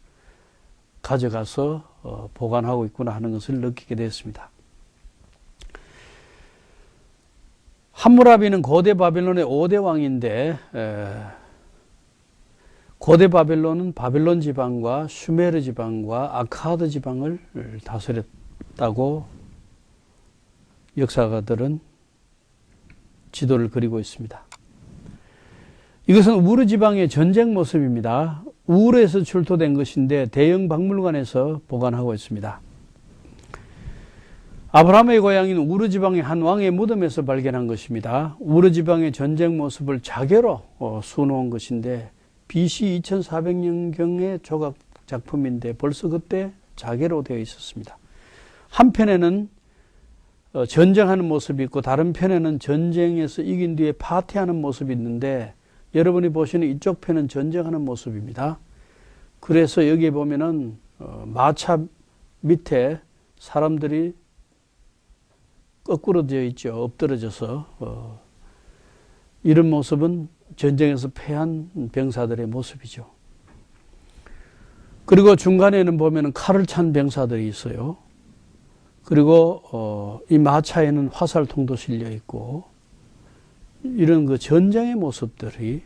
가져가서 보관하고 있구나 하는 것을 느끼게 되었습니다. 함무라비는 고대 바벨론의 5대 왕인데 고대 바벨론은 바벨론 지방과 슈메르 지방과 아카드 지방을 다스렸다고 역사가들은 지도를 그리고 있습니다. 이것은 우르 지방의 전쟁 모습입니다. 우르에서 출토된 것인데 대형 박물관에서 보관하고 있습니다. 아브라함의 고향인 우르 지방의 한 왕의 무덤에서 발견한 것입니다. 우르 지방의 전쟁 모습을 자개로 수놓은 것인데 BC 2400년경의 조각 작품인데 벌써 그때 자개로 되어 있었습니다. 한편에는 전쟁하는 모습이 있고 다른 편에는 전쟁에서 이긴 뒤에 파티하는 모습이 있는데 여러분이 보시는 이쪽 편은 전쟁하는 모습입니다. 그래서 여기에 보면은 마차 밑에 사람들이 거꾸로 되어 있죠. 엎드러져서 이런 모습은 전쟁에서 패한 병사들의 모습이죠. 그리고 중간에는 보면은 칼을 찬 병사들이 있어요. 그리고 이 마차에는 화살통도 실려 있고 이런 그 전쟁의 모습들이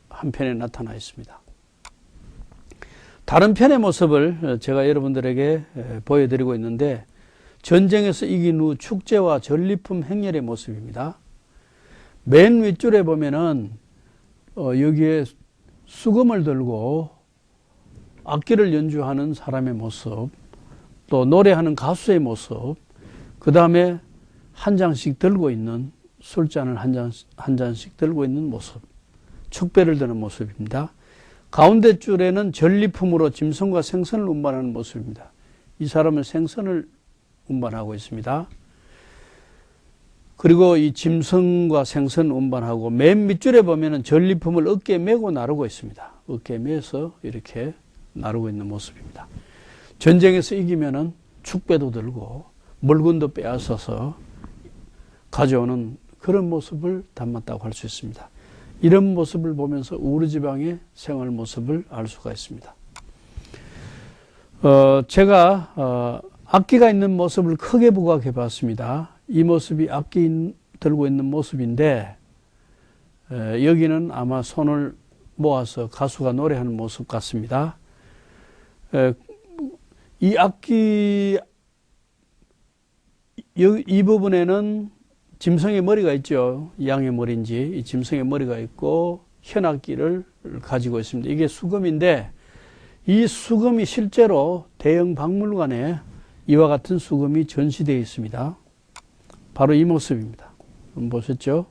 한편에 나타나 있습니다. 다른 편의 모습을 제가 여러분들에게 보여드리고 있는데 전쟁에서 이긴 후 축제와 전리품 행렬의 모습입니다. 맨 윗줄에 보면은 여기에 수금을 들고 악기를 연주하는 사람의 모습, 또 노래하는 가수의 모습, 그 다음에 한 장씩 들고 있는 술잔을 한 잔씩 들고 있는 모습, 축배를 드는 모습입니다. 가운데 줄에는 전리품으로 짐승과 생선을 운반하는 모습입니다. 이 사람은 생선을 운반하고 있습니다. 그리고 이 짐승과 생선 운반하고 맨 밑줄에 보면은 전리품을 어깨에 메고 나르고 있습니다. 어깨에 메서 이렇게 나르고 있는 모습입니다. 전쟁에서 이기면은 축배도 들고 물건도 빼앗아서 가져오는 그런 모습을 담았다고 할 수 있습니다. 이런 모습을 보면서 우르 지방의 생활 모습을 알 수가 있습니다. 제가 악기가 있는 모습을 크게 부각해 봤습니다. 이 모습이 악기 들고 있는 모습인데 여기는 아마 손을 모아서 가수가 노래하는 모습 같습니다. 이 악기 이 부분에는 짐승의 머리가 있죠. 양의 머리인지 이 짐승의 머리가 있고 현악기를 가지고 있습니다. 이게 수금인데 이 수금이 실제로 대형 박물관에 이와 같은 수금이 전시되어 있습니다. 바로 이 모습입니다. 보셨죠?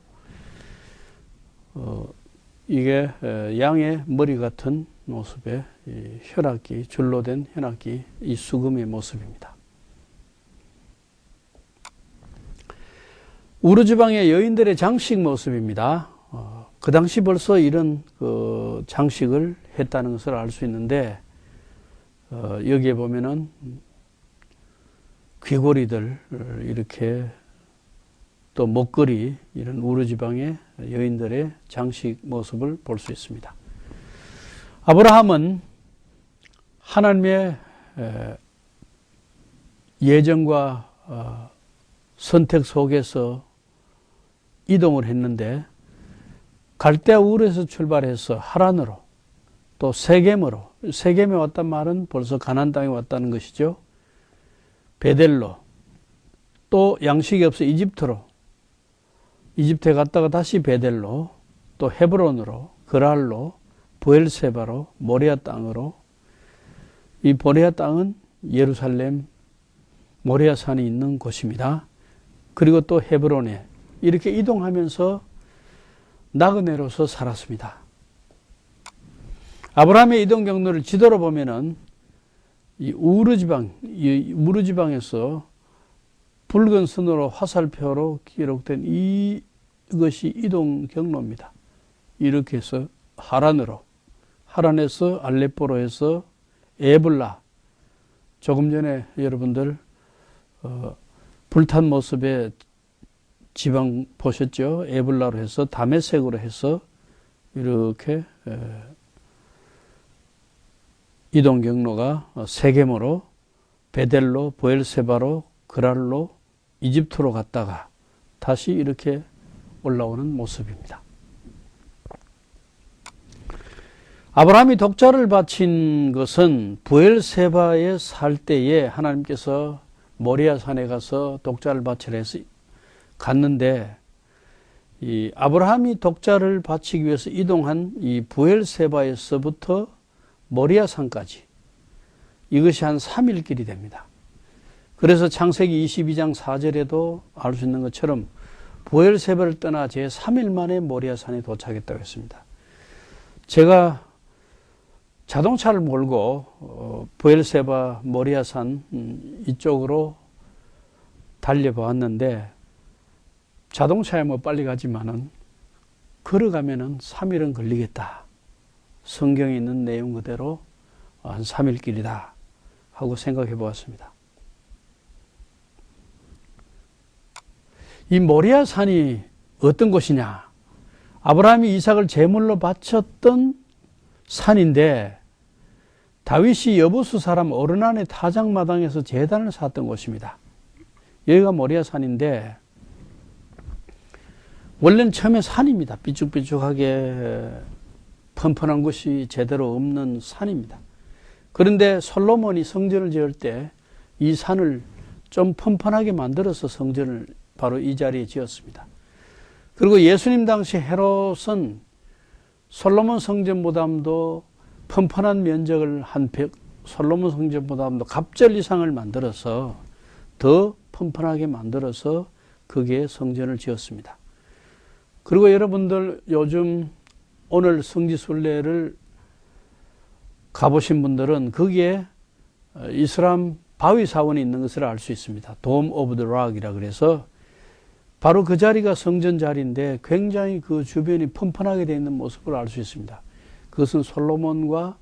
이게 양의 머리 같은 모습의 현악기, 줄로 된 현악기, 이 수금의 모습입니다. 우르지방의 여인들의 장식 모습입니다. 그 당시 벌써 이런 장식을 했다는 것을 알 수 있는데, 여기에 보면은 귀고리들 이렇게 또 목걸이, 이런 우르지방의 여인들의 장식 모습을 볼 수 있습니다. 아브라함은 하나님의 예정과 선택 속에서 이동을 했는데, 갈대아 우르에서 출발해서 하란으로 또 세겜으로, 세겜에 왔단 말은 벌써 가나안 땅에 왔다는 것이죠. 베델로, 또 양식이 없어 이집트로, 이집트에 갔다가 다시 베델로, 또 헤브론으로, 그랄로, 브엘세바로, 모리아 땅으로. 이 모리아 땅은 예루살렘 모리아 산이 있는 곳입니다. 그리고 또 헤브론에 이렇게 이동하면서 나그네로서 살았습니다. 아브라함의 이동 경로를 지도로 보면은 이 우르지방에서 붉은 선으로 화살표로 기록된 이것이 이동 경로입니다. 이렇게 해서 하란으로, 하란에서 알레포로 해서 에블라, 조금 전에 여러분들 불탄 모습의 지방 보셨죠? 에블라로 해서 다메섹으로 해서 이렇게 이동 경로가 세겜으로, 베델로, 브엘세바로, 그랄로, 이집트로 갔다가 다시 이렇게 올라오는 모습입니다. 아브라함이 독자를 바친 것은 브엘세바에 살 때에 하나님께서 모리아 산에 가서 독자를 바치라 해서 갔는데, 이 아브라함이 독자를 바치기 위해서 이동한 이 브엘세바에서부터 모리아 산까지, 이것이 한 3일 길이 됩니다. 그래서 창세기 22장 4절에도 알 수 있는 것처럼 브엘세바를 떠나 제 3일 만에 모리아 산에 도착했다고 했습니다. 제가 자동차를 몰고 브엘세바 모리아 산 이쪽으로 달려보았는데, 자동차에 뭐 빨리 가지만은 걸어가면은 3일은 걸리겠다. 성경에 있는 내용 그대로 한 3일 길이다 하고 생각해 보았습니다. 이 모리아 산이 어떤 곳이냐? 아브라함이 이삭을 제물로 바쳤던 산인데, 다윗이 여부수 사람 어르난의 타작마당에서 제단을 쌓았던 곳입니다. 여기가 모리아 산인데, 원래는 처음에 산입니다. 삐죽삐죽하게 펀펀한 곳이 제대로 없는 산입니다. 그런데 솔로몬이 성전을 지을 때 이 산을 좀 펀펀하게 만들어서 성전을 바로 이 자리에 지었습니다. 그리고 예수님 당시 헤롯은 솔로몬 성전보다도 펀펀한 면적을 솔로몬 성전보다도 갑절 이상을 만들어서 더 펀펀하게 만들어서 거기에 성전을 지었습니다. 그리고 여러분들 요즘 오늘 성지순례를 가보신 분들은 거기에 이슬람 바위 사원이 있는 것을 알 수 있습니다. Dome of the Rock이라 그래서 바로 그 자리가 성전 자리인데 굉장히 그 주변이 펀펀하게 되어 있는 모습을 알 수 있습니다. 그것은 솔로몬과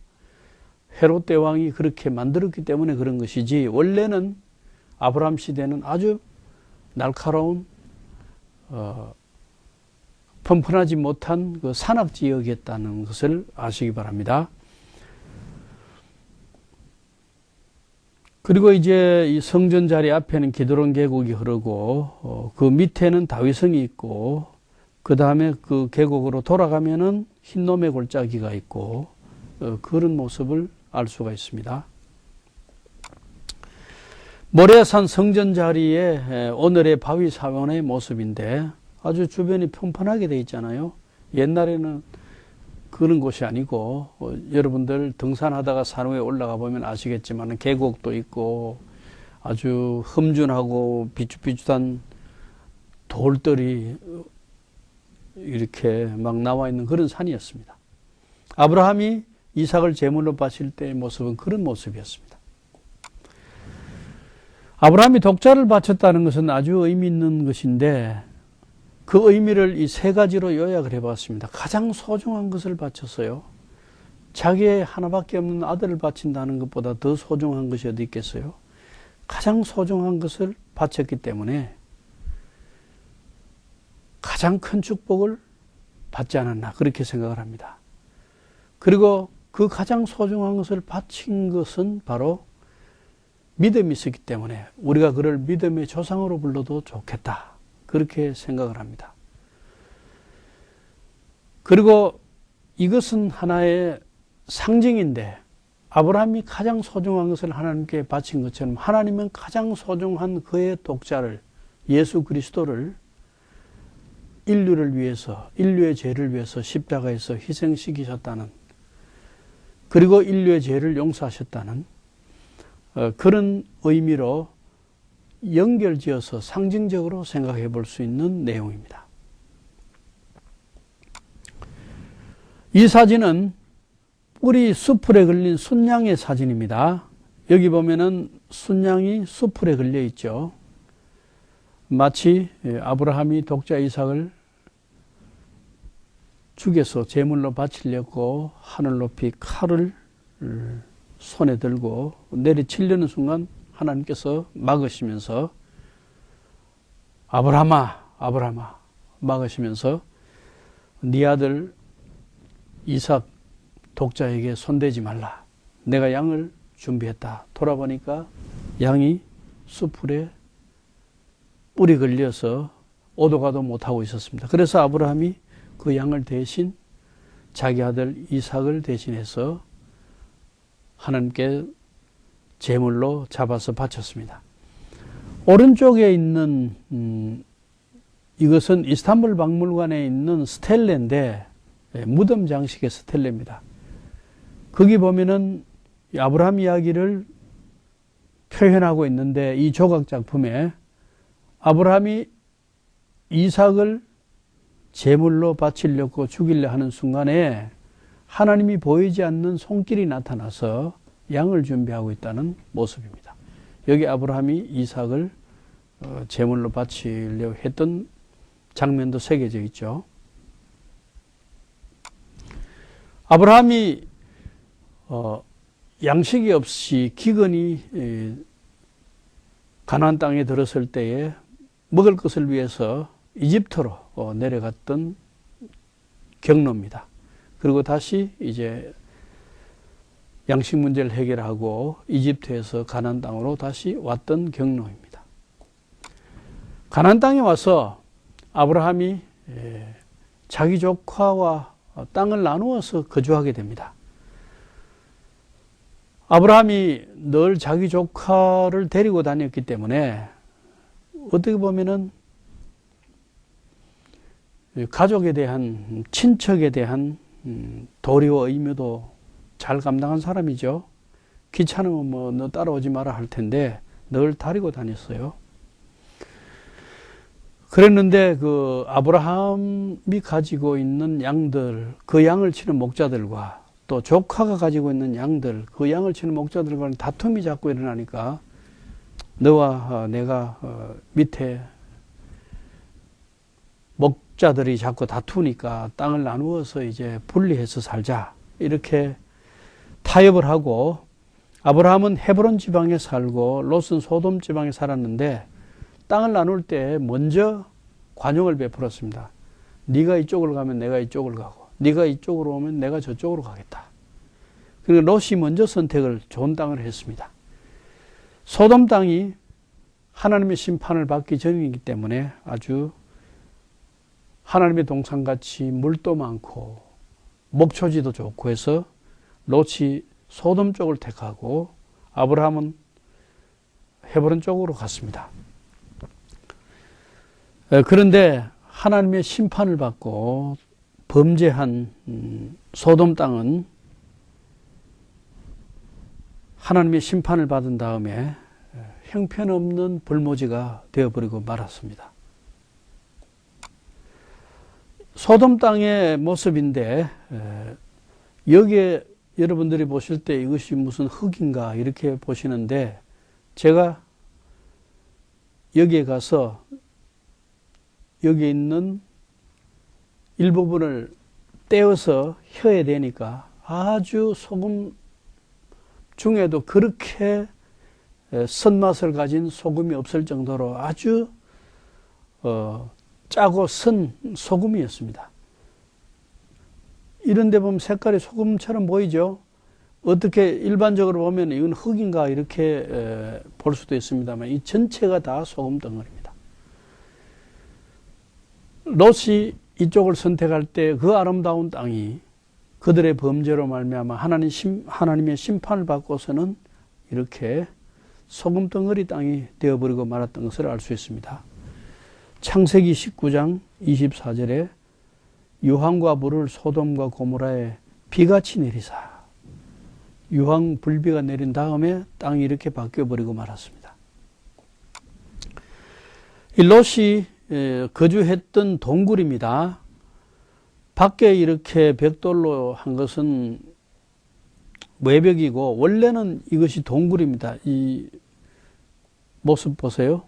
헤롯 대왕이 그렇게 만들었기 때문에 그런 것이지, 원래는 아브라함 시대는 아주 날카로운 펀펀하지 못한 그 산악지역이었다는 것을 아시기 바랍니다. 그리고 이제 이 성전 자리 앞에는 기드론 계곡이 흐르고 그 밑에는 다윗성이 있고, 그 다음에 그 계곡으로 돌아가면은 흰놈의 골짜기가 있고, 그런 모습을 알 수가 있습니다. 모레산 성전 자리에 오늘의 바위 사원의 모습인데 아주 주변이 평평하게 돼 있잖아요. 옛날에는 그런 곳이 아니고 여러분들 등산하다가 산 위에 올라가 보면 아시겠지만 계곡도 있고 아주 험준하고 비슷비슷한 돌들이 이렇게 막 나와 있는 그런 산이었습니다. 아브라함이 이삭을 제물로 바칠 때의 모습은 그런 모습이었습니다. 아브라함이 독자를 바쳤다는 것은 아주 의미 있는 것인데 그 의미를 이 세 가지로 요약을 해봤습니다. 가장 소중한 것을 바쳤어요. 자기의 하나밖에 없는 아들을 바친다는 것보다 더 소중한 것이 어디 있겠어요? 가장 소중한 것을 바쳤기 때문에 가장 큰 축복을 받지 않았나 그렇게 생각을 합니다. 그리고 그 가장 소중한 것을 바친 것은 바로 믿음이 있었기 때문에 우리가 그를 믿음의 조상으로 불러도 좋겠다 그렇게 생각을 합니다. 그리고 이것은 하나의 상징인데 아브라함이 가장 소중한 것을 하나님께 바친 것처럼 하나님은 가장 소중한 그의 독자를 예수 그리스도를 인류를 위해서 인류의 죄를 위해서 십자가에서 희생시키셨다는 그리고 인류의 죄를 용서하셨다는 그런 의미로 연결지어서 상징적으로 생각해 볼 수 있는 내용입니다. 이 사진은 뿔이 수풀에 걸린 순양의 사진입니다. 여기 보면은 순양이 수풀에 걸려 있죠. 마치 아브라함이 독자 이삭을 죽여서 제물로 바치려고 하늘 높이 칼을 손에 들고 내리치려는 순간 하나님께서 막으시면서 아브라함아 아브라함아 막으시면서 네 아들 이삭 독자에게 손대지 말라. 내가 양을 준비했다. 돌아보니까 양이 수풀에 뿔이 걸려서 오도 가도 못하고 있었습니다. 그래서 아브라함이 그 양을 대신 자기 아들 이삭을 대신해서 하나님께 제물로 잡아서 바쳤습니다. 오른쪽에 있는 이것은 이스탄불 박물관에 있는 스텔레인데 무덤 장식의 스텔레입니다. 거기 보면은 아브라함 이야기를 표현하고 있는데 이 조각 작품에 아브라함이 이삭을 제물로 바치려고 죽이려 하는 순간에 하나님이 보이지 않는 손길이 나타나서 양을 준비하고 있다는 모습입니다. 여기 아브라함이 이삭을 제물로 바치려고 했던 장면도 새겨져 있죠. 아브라함이 양식이 없이 기근이 가나안 땅에 들었을 때에 먹을 것을 위해서 이집트로 내려갔던 경로입니다. 그리고 다시 이제 양식 문제를 해결하고 이집트에서 가나안 땅으로 다시 왔던 경로입니다. 가나안 땅에 와서 아브라함이 자기 조카와 땅을 나누어서 거주하게 됩니다. 아브라함이 늘 자기 조카를 데리고 다녔기 때문에 어떻게 보면은 가족에 대한 친척에 대한 도리와 의무도 잘 감당한 사람이죠. 귀찮으면 뭐 너 따라오지 마라 할 텐데 늘 데리고 다녔어요. 그랬는데 그 아브라함이 가지고 있는 양들, 그 양을 치는 목자들과 또 조카가 가지고 있는 양들, 그 양을 치는 목자들과는 다툼이 자꾸 일어나니까 너와 내가 밑에 목자들이 자꾸 다투니까 땅을 나누어서 이제 분리해서 살자 이렇게 타협을 하고 아브라함은 헤브론 지방에 살고 롯은 소돔 지방에 살았는데 땅을 나눌 때 먼저 관용을 베풀었습니다. 네가 이쪽으로 가면 내가 이쪽으로 가고 네가 이쪽으로 오면 내가 저쪽으로 가겠다. 그리고 롯이 먼저 선택을 좋은 땅을 했습니다. 소돔 땅이 하나님의 심판을 받기 전이기 때문에 아주 하나님의 동산같이 물도 많고 목초지도 좋고 해서 롯이 소돔 쪽을 택하고 아브라함은 헤브론 쪽으로 갔습니다. 그런데 하나님의 심판을 받고 범죄한 소돔 땅은 하나님의 심판을 받은 다음에 형편없는 벌모지가 되어버리고 말았습니다. 소돔 땅의 모습인데 여기에 여러분들이 보실 때 이것이 무슨 흙인가 이렇게 보시는데 제가 여기에 가서 여기 있는 일부분을 떼어서 혀에 대니까 아주 소금 중에도 그렇게 선맛을 가진 소금이 없을 정도로 아주 짜고 쓴 소금이었습니다. 이런 데 보면 색깔이 소금처럼 보이죠. 어떻게 일반적으로 보면 이건 흙인가 이렇게 볼 수도 있습니다만 이 전체가 다 소금 덩어리입니다. 롯이 이쪽을 선택할 때 그 아름다운 땅이 그들의 범죄로 말미암아 하나님의 심판을 받고서는 이렇게 소금 덩어리 땅이 되어버리고 말았던 것을 알 수 있습니다. 창세기 19장 24절에 유황과 불을 소돔과 고모라에 비같이 내리사 유황 불비가 내린 다음에 땅이 이렇게 바뀌어버리고 말았습니다. 이 롯이 거주했던 동굴입니다. 밖에 이렇게 벽돌로 한 것은 외벽이고 원래는 이것이 동굴입니다. 이 모습 보세요.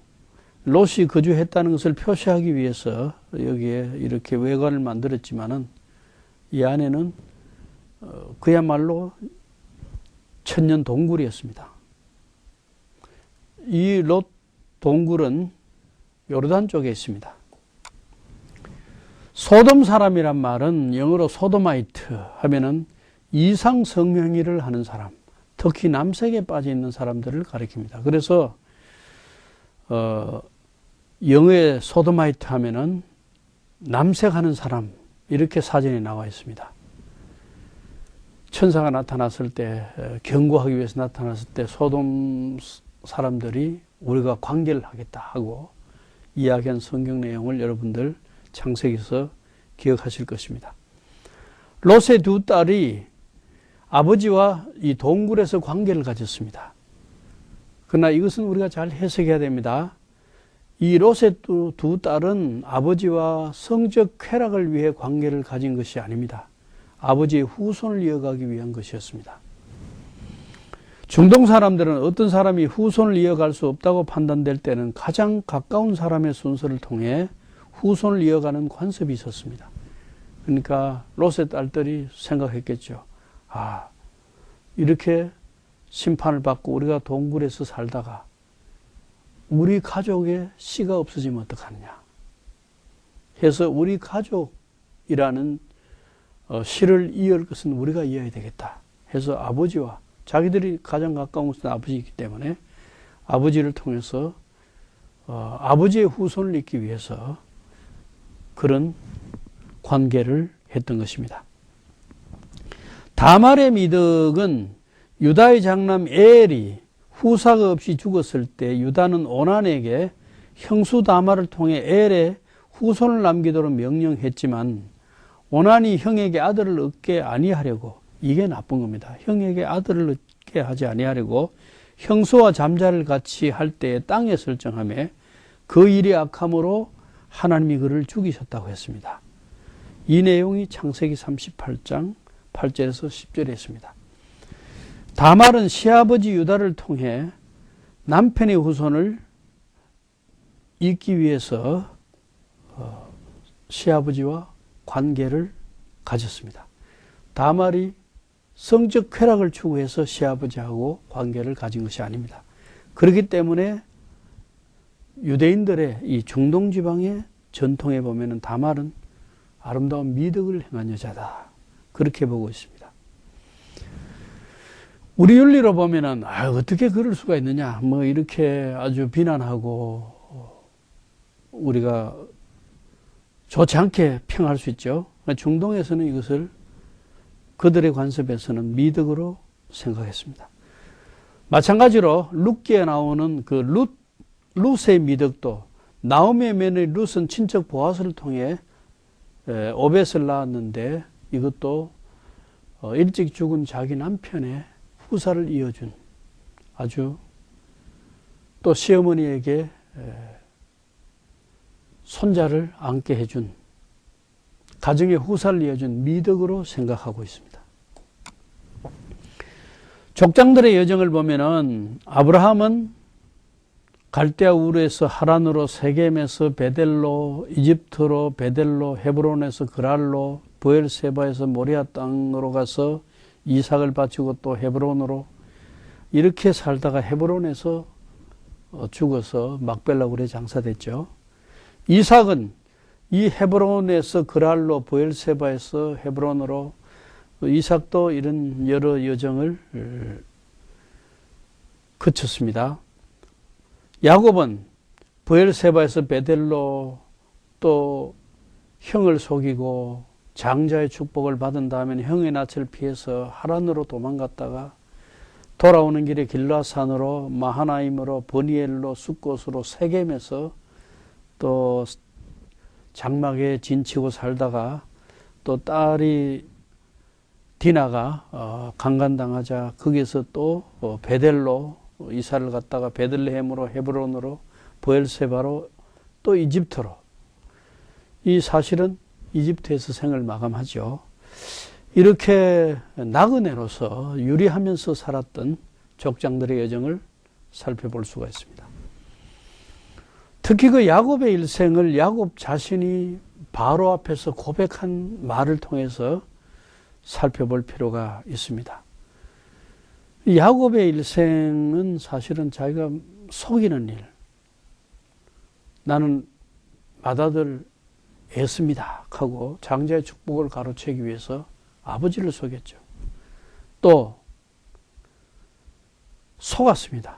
롯이 거주했다는 것을 표시하기 위해서 여기에 이렇게 외관을 만들었지만은 이 안에는 그야말로 천년 동굴이었습니다. 이 롯 동굴은 요르단 쪽에 있습니다. 소돔 사람이란 말은 영어로 소도마이트 하면은 이상 성행위를 하는 사람, 특히 남색에 빠져 있는 사람들을 가리킵니다. 그래서 영어의 소도마이트 하면은 남색하는 사람 이렇게 사전에 나와 있습니다. 천사가 나타났을 때 경고하기 위해서 나타났을 때 소돔 사람들이 우리가 관계를 하겠다 하고 이야기한 성경 내용을 여러분들 창세기에서 기억하실 것입니다. 롯의 두 딸이 아버지와 이 동굴에서 관계를 가졌습니다. 그러나 이것은 우리가 잘 해석해야 됩니다. 이 롯의 두 딸은 아버지와 성적 쾌락을 위해 관계를 가진 것이 아닙니다. 아버지의 후손을 이어가기 위한 것이었습니다. 중동 사람들은 어떤 사람이 후손을 이어갈 수 없다고 판단될 때는 가장 가까운 사람의 순서를 통해 후손을 이어가는 관습이 있었습니다. 그러니까 롯의 딸들이 생각했겠죠. 아, 이렇게 심판을 받고 우리가 동굴에서 살다가 우리 가족의 씨가 없어지면 어떡하느냐 해서 우리 가족이라는 씨를 이을 것은 우리가 이어야 되겠다 해서 아버지와 자기들이 가장 가까운 것은 아버지이기 때문에 아버지를 통해서 아버지의 후손을 잇기 위해서 그런 관계를 했던 것입니다. 다말의 미덕은 유다의 장남 에엘이 후사가 없이 죽었을 때 유다는 오난에게 형수 다말을 통해 에엘의 후손을 남기도록 명령했지만 오난이 형에게 아들을 얻게 아니하려고, 이게 나쁜 겁니다. 형에게 아들을 얻게 하지 아니하려고 형수와 잠자를 같이 할 때에 땅에 설정하며 그 일이 악함으로 하나님이 그를 죽이셨다고 했습니다. 이 내용이 창세기 38장 8절에서 10절에 있습니다. 다말은 시아버지 유다를 통해 남편의 후손을 잇기 위해서 시아버지와 관계를 가졌습니다. 다말이 성적 쾌락을 추구해서 시아버지하고 관계를 가진 것이 아닙니다. 그렇기 때문에 유대인들의 이 중동 지방의 전통에 보면은 다말은 아름다운 미덕을 행한 여자다, 그렇게 보고 있습니다. 우리 윤리로 보면은 어떻게 그럴 수가 있느냐 뭐 이렇게 아주 비난하고 우리가 좋지 않게 평할 수 있죠. 중동에서는 이것을 그들의 관습에서는 미덕으로 생각했습니다. 마찬가지로 룻기에 나오는 그 룻의 미덕도 나오미의 며느리 룻은 친척 보아스를 통해 오벳을 낳았는데 이것도 일찍 죽은 자기 남편의 후사를 이어준 아주 또 시어머니에게 손자를 안게 해준 가정의 후사를 이어준 미덕으로 생각하고 있습니다. 족장들의 여정을 보면은 아브라함은 갈대아 우르에서 하란으로 세겜에서 베델로 이집트로 베델로 헤브론에서 그랄로 브엘세바에서 모리아 땅으로 가서 이삭을 바치고 또 헤브론으로 이렇게 살다가 헤브론에서 죽어서 막벨라 굴에 장사됐죠. 이삭은 이 헤브론에서 그랄로 브엘세바에서 헤브론으로 이삭도 이런 여러 여정을 거쳤습니다. 야곱은 브엘세바에서 베델로 또 형을 속이고 장자의 축복을 받은 다음에 형의 낯을 피해서 하란으로 도망갔다가 돌아오는 길에 길라산으로 마하나임으로 버니엘로 숫곳으로 세겜에서 또 장막에 진치고 살다가 또 딸이 디나가 강간당하자 거기서 또 베델로 이사를 갔다가 베들레헴으로 헤브론으로 브엘세바로 또 이집트로 이 사실은 이집트에서 생을 마감하죠. 이렇게 나그네로서 유리하면서 살았던 족장들의 여정을 살펴볼 수가 있습니다. 특히 그 야곱의 일생을 야곱 자신이 바로 앞에서 고백한 말을 통해서 살펴볼 필요가 있습니다. 야곱의 일생은 사실은 자기가 속이는 일, 나는 맏아들 애습니다 하고 장자의 축복을 가로채기 위해서 아버지를 속였죠. 또 속았습니다.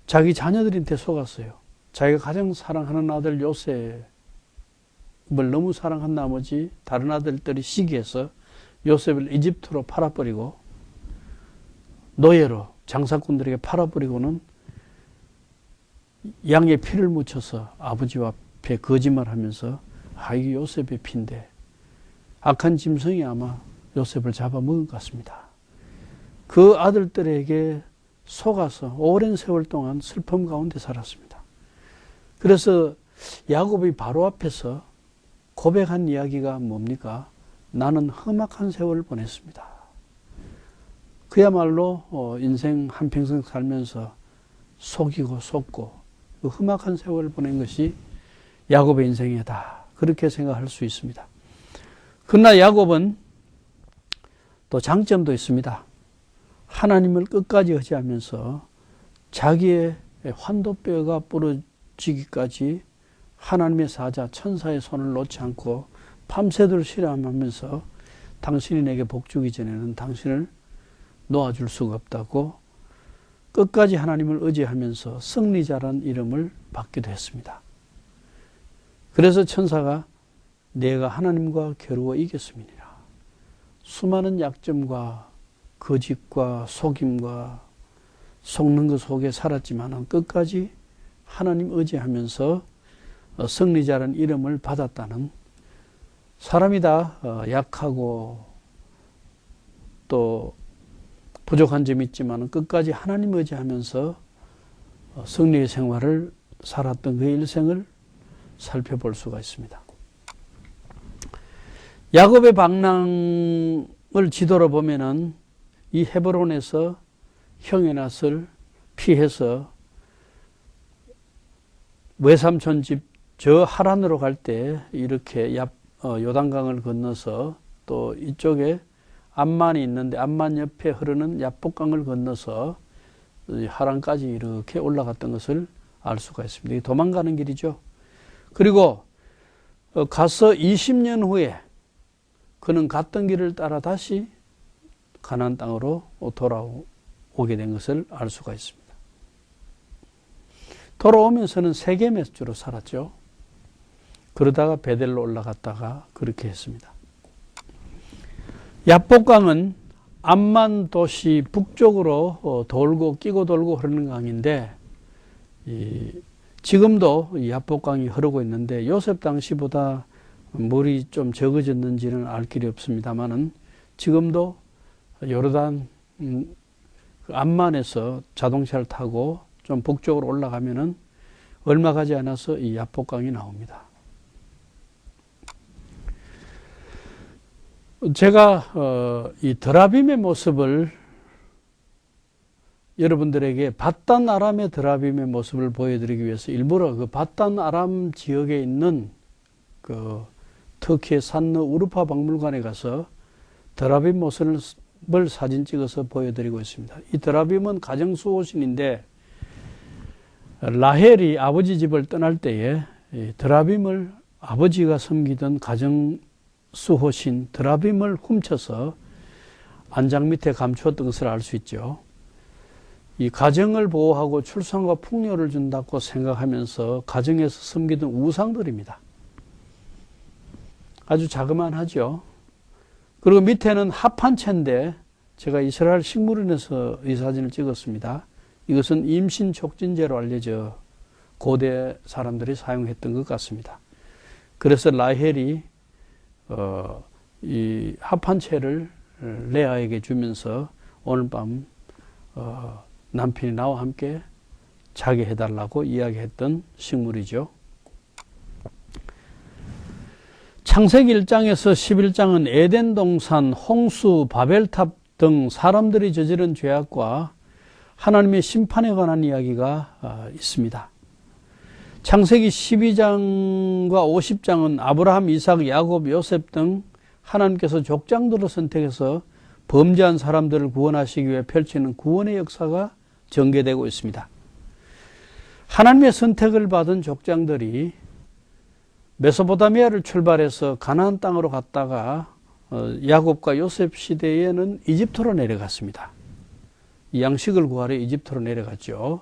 자기 자녀들한테 속았어요. 자기가 가장 사랑하는 아들 요셉을 너무 사랑한 나머지 다른 아들들이 시기해서 요셉을 이집트로 팔아버리고 노예로 장사꾼들에게 팔아버리고는 양의 피를 묻혀서 아버지 앞에 거짓말하면서 이게 요셉의 피인데 악한 짐승이 아마 요셉을 잡아먹은 것 같습니다. 그 아들들에게 속아서 오랜 세월 동안 슬픔 가운데 살았습니다. 그래서 야곱이 바로 앞에서 고백한 이야기가 뭡니까? 나는 험악한 세월을 보냈습니다. 그야말로 인생 한평생 살면서 속이고 속고 그 험악한 세월을 보낸 것이 야곱의 인생이다. 그렇게 생각할 수 있습니다. 그러나 야곱은 또 장점도 있습니다. 하나님을 끝까지 의지하면서 자기의 환도뼈가 부러지기까지 하나님의 사자 천사의 손을 놓지 않고 밤새도록 실험하면서 당신이 내게 복 주기 전에는 당신을 놓아줄 수가 없다고 끝까지 하나님을 의지하면서 승리자란 이름을 받기도 했습니다. 그래서 천사가 내가 하나님과 겨루어 이겼음이니라. 수많은 약점과 거짓과 속임과 속는 것 속에 살았지만 끝까지 하나님 의지하면서 승리자라는 이름을 받았다는, 사람이 다 약하고 또 부족한 점이 있지만 끝까지 하나님 의지하면서 승리의 생활을 살았던 그의 일생을 살펴볼 수가 있습니다. 야곱의 방랑을 지도로 보면은 이 헤브론에서 형의 낯을 피해서 외삼촌 집 저 하란으로 갈 때 이렇게 요단강을 건너서 또 이쪽에 암만이 있는데 암만 옆에 흐르는 야복강을 건너서 하란까지 이렇게 올라갔던 것을 알 수가 있습니다. 이게 도망가는 길이죠. 그리고 가서 20년 후에 그는 갔던 길을 따라 다시 가나안 땅으로 돌아오게 된 것을 알 수가 있습니다. 돌아오면서는 세겜에서 주로 살았죠. 그러다가 베델로 올라갔다가 그렇게 했습니다. 야복강은 암만 도시 북쪽으로 돌고 끼고 돌고 흐르는 강인데 지금도 이 야복강이 흐르고 있는데 요셉 당시보다 물이 좀 적어졌는지는 알 길이 없습니다만은 지금도 요르단 암만에서 자동차를 타고 좀 북쪽으로 올라가면은 얼마 가지 않아서 이 야복강이 나옵니다. 제가 이 드라빔의 모습을 여러분들에게 바단 아람의 드라빔의 모습을 보여드리기 위해서 일부러 그 바단 아람 지역에 있는 그 터키의 산느 우르파 박물관에 가서 드라빔 모습을 사진 찍어서 보여드리고 있습니다. 이 드라빔은 가정수호신인데 라헬이 아버지 집을 떠날 때에 드라빔을 아버지가 섬기던 가정수호신 드라빔을 훔쳐서 안장 밑에 감추었던 것을 알 수 있죠. 이 가정을 보호하고 출산과 풍요를 준다고 생각하면서 가정에서 섬기던 우상들입니다. 아주 자그만하죠. 그리고 밑에는 합판체인데 제가 이스라엘 식물원에서 이 사진을 찍었습니다. 이것은 임신 촉진제로 알려져 고대 사람들이 사용했던 것 같습니다. 그래서 라헬이 이 합판체를 레아에게 주면서 오늘 밤 남편이 나와 함께 자게 해달라고 이야기했던 식물이죠. 창세기 1장에서 11장은 에덴 동산, 홍수, 바벨탑 등 사람들이 저지른 죄악과 하나님의 심판에 관한 이야기가 있습니다. 창세기 12장과 50장은 아브라함, 이삭, 야곱, 요셉 등 하나님께서 족장들을 선택해서 범죄한 사람들을 구원하시기 위해 펼치는 구원의 역사가 전개되고 있습니다. 하나님의 선택을 받은 족장들이 메소포타미아를 출발해서 가나안 땅으로 갔다가 야곱과 요셉 시대에는 이집트로 내려갔습니다. 양식을 구하러 이집트로 내려갔죠.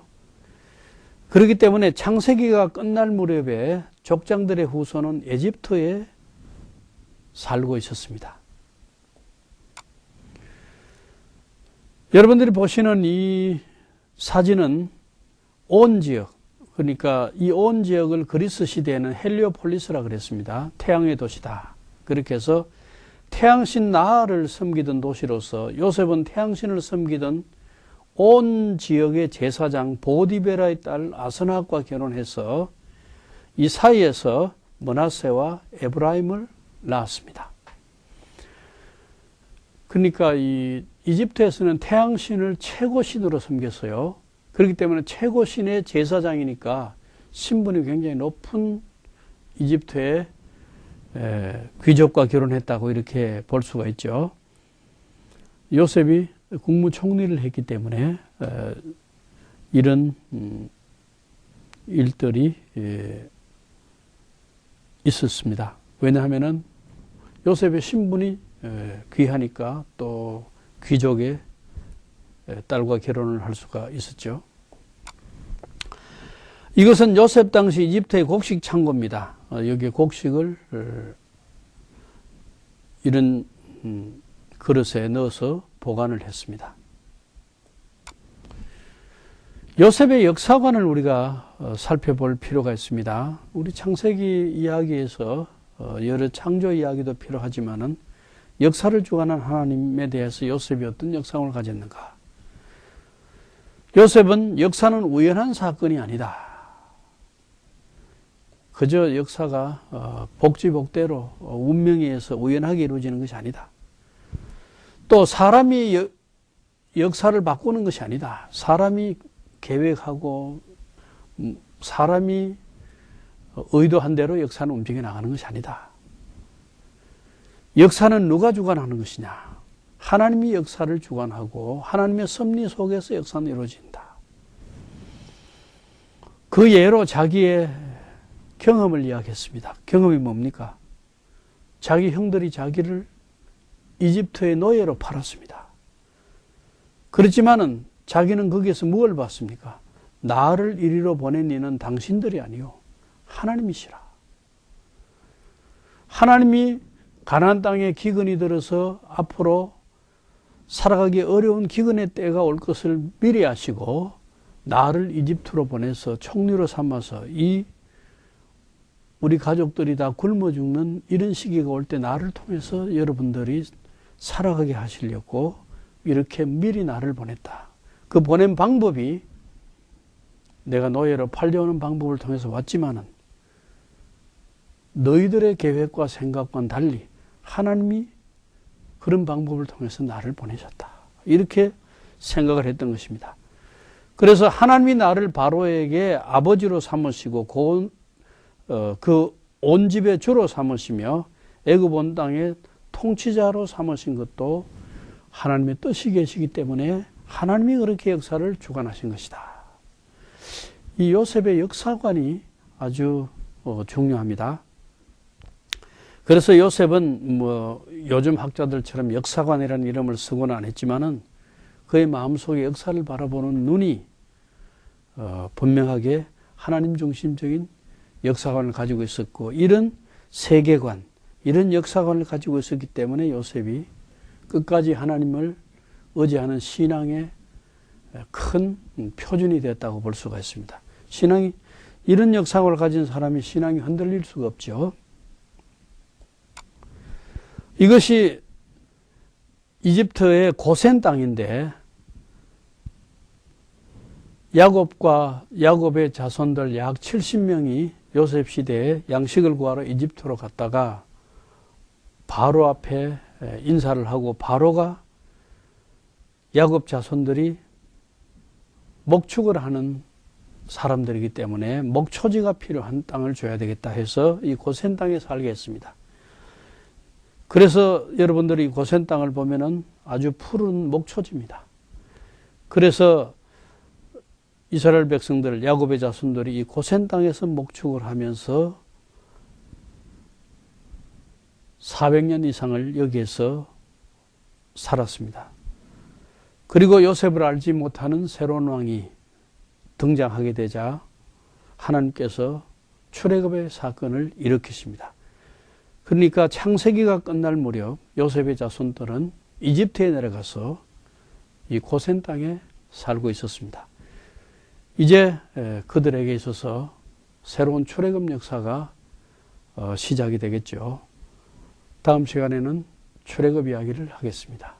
그렇기 때문에 창세기가 끝날 무렵에 족장들의 후손은 이집트에 살고 있었습니다. 여러분들이 보시는 이 사진은 온 지역, 그러니까 이 온 지역을 그리스 시대에는 헬리오폴리스라 그랬습니다. 태양의 도시다. 그렇게 해서 태양신 나하를 섬기던 도시로서 요셉은 태양신을 섬기던 온 지역의 제사장 보디베라의 딸 아스나과 결혼해서 이 사이에서 므낫세와 에브라임을 낳았습니다. 그러니까 이 이집트에서는 태양신을 최고신으로 섬겼어요. 그렇기 때문에 최고신의 제사장이니까 신분이 굉장히 높은 이집트의 귀족과 결혼했다고 이렇게 볼 수가 있죠. 요셉이 국무총리를 했기 때문에 이런 일들이 있었습니다. 왜냐하면은 요셉의 신분이 귀하니까 또 귀족의 딸과 결혼을 할 수가 있었죠. 이것은 요셉 당시 이집트의 곡식 창고입니다. 여기에 곡식을 이런 그릇에 넣어서 보관을 했습니다. 요셉의 역사관을 우리가 살펴볼 필요가 있습니다. 우리 창세기 이야기에서 여러 창조 이야기도 필요하지만은 역사를 주관한 하나님에 대해서 요셉이 어떤 역사관을 가졌는가? 요셉은 역사는 우연한 사건이 아니다. 그저 역사가 복지복대로 운명에 의해서 우연하게 이루어지는 것이 아니다. 또 사람이 역사를 바꾸는 것이 아니다. 사람이 계획하고 사람이 의도한 대로 역사는 움직여 나가는 것이 아니다. 역사는 누가 주관하는 것이냐? 하나님이 역사를 주관하고 하나님의 섭리 속에서 역사는 이루어진다. 그 예로 자기의 경험을 이야기했습니다. 경험이 뭡니까? 자기 형들이 자기를 이집트의 노예로 팔았습니다. 그렇지만은 자기는 거기에서 무엇을 받습니까? 나를 이리로 보낸 이는 당신들이 아니요 하나님이시라. 하나님이 가나안 땅에 기근이 들어서 앞으로 살아가기 어려운 기근의 때가 올 것을 미리 아시고 나를 이집트로 보내서 총리로 삼아서 이 우리 가족들이 다 굶어 죽는 이런 시기가 올 때 나를 통해서 여러분들이 살아가게 하시려고 이렇게 미리 나를 보냈다. 그 보낸 방법이 내가 노예로 팔려오는 방법을 통해서 왔지만은 너희들의 계획과 생각과는 달리 하나님이 그런 방법을 통해서 나를 보내셨다. 이렇게 생각을 했던 것입니다. 그래서 하나님이 나를 바로에게 아버지로 삼으시고 그 온 집의 주로 삼으시며 애굽 온 땅의 통치자로 삼으신 것도 하나님의 뜻이 계시기 때문에 하나님이 그렇게 역사를 주관하신 것이다. 이 요셉의 역사관이 아주 중요합니다. 그래서 요셉은 요즘 학자들처럼 역사관이라는 이름을 쓰고는 안 했지만은 그의 마음속에 역사를 바라보는 눈이 분명하게 하나님 중심적인 역사관을 가지고 있었고, 이런 세계관, 이런 역사관을 가지고 있었기 때문에 요셉이 끝까지 하나님을 의지하는 신앙의 큰 표준이 되었다고 볼 수가 있습니다. 신앙이, 이런 역사관을 가진 사람이 신앙이 흔들릴 수가 없죠. 이것이 이집트의 고센 땅인데 야곱의 자손들 약 70명이 요셉 시대에 양식을 구하러 이집트로 갔다가 바로 앞에 인사를 하고, 바로가 야곱 자손들이 목축을 하는 사람들이기 때문에 목초지가 필요한 땅을 줘야 되겠다 해서 이 고센 땅에 살게 했습니다. 그래서 여러분들이 고센 땅을 보면은 아주 푸른 목초지입니다. 그래서 이스라엘 백성들, 야곱의 자손들이 이 고센 땅에서 목축을 하면서 400년 이상을 여기에서 살았습니다. 그리고 요셉을 알지 못하는 새로운 왕이 등장하게 되자 하나님께서 출애굽의 사건을 일으키십니다. 그러니까 창세기가 끝날 무렵 요셉의 자손들은 이집트에 내려가서 이 고센 땅에 살고 있었습니다. 이제 그들에게 있어서 새로운 출애굽 역사가 시작이 되겠죠. 다음 시간에는 출애굽 이야기를 하겠습니다.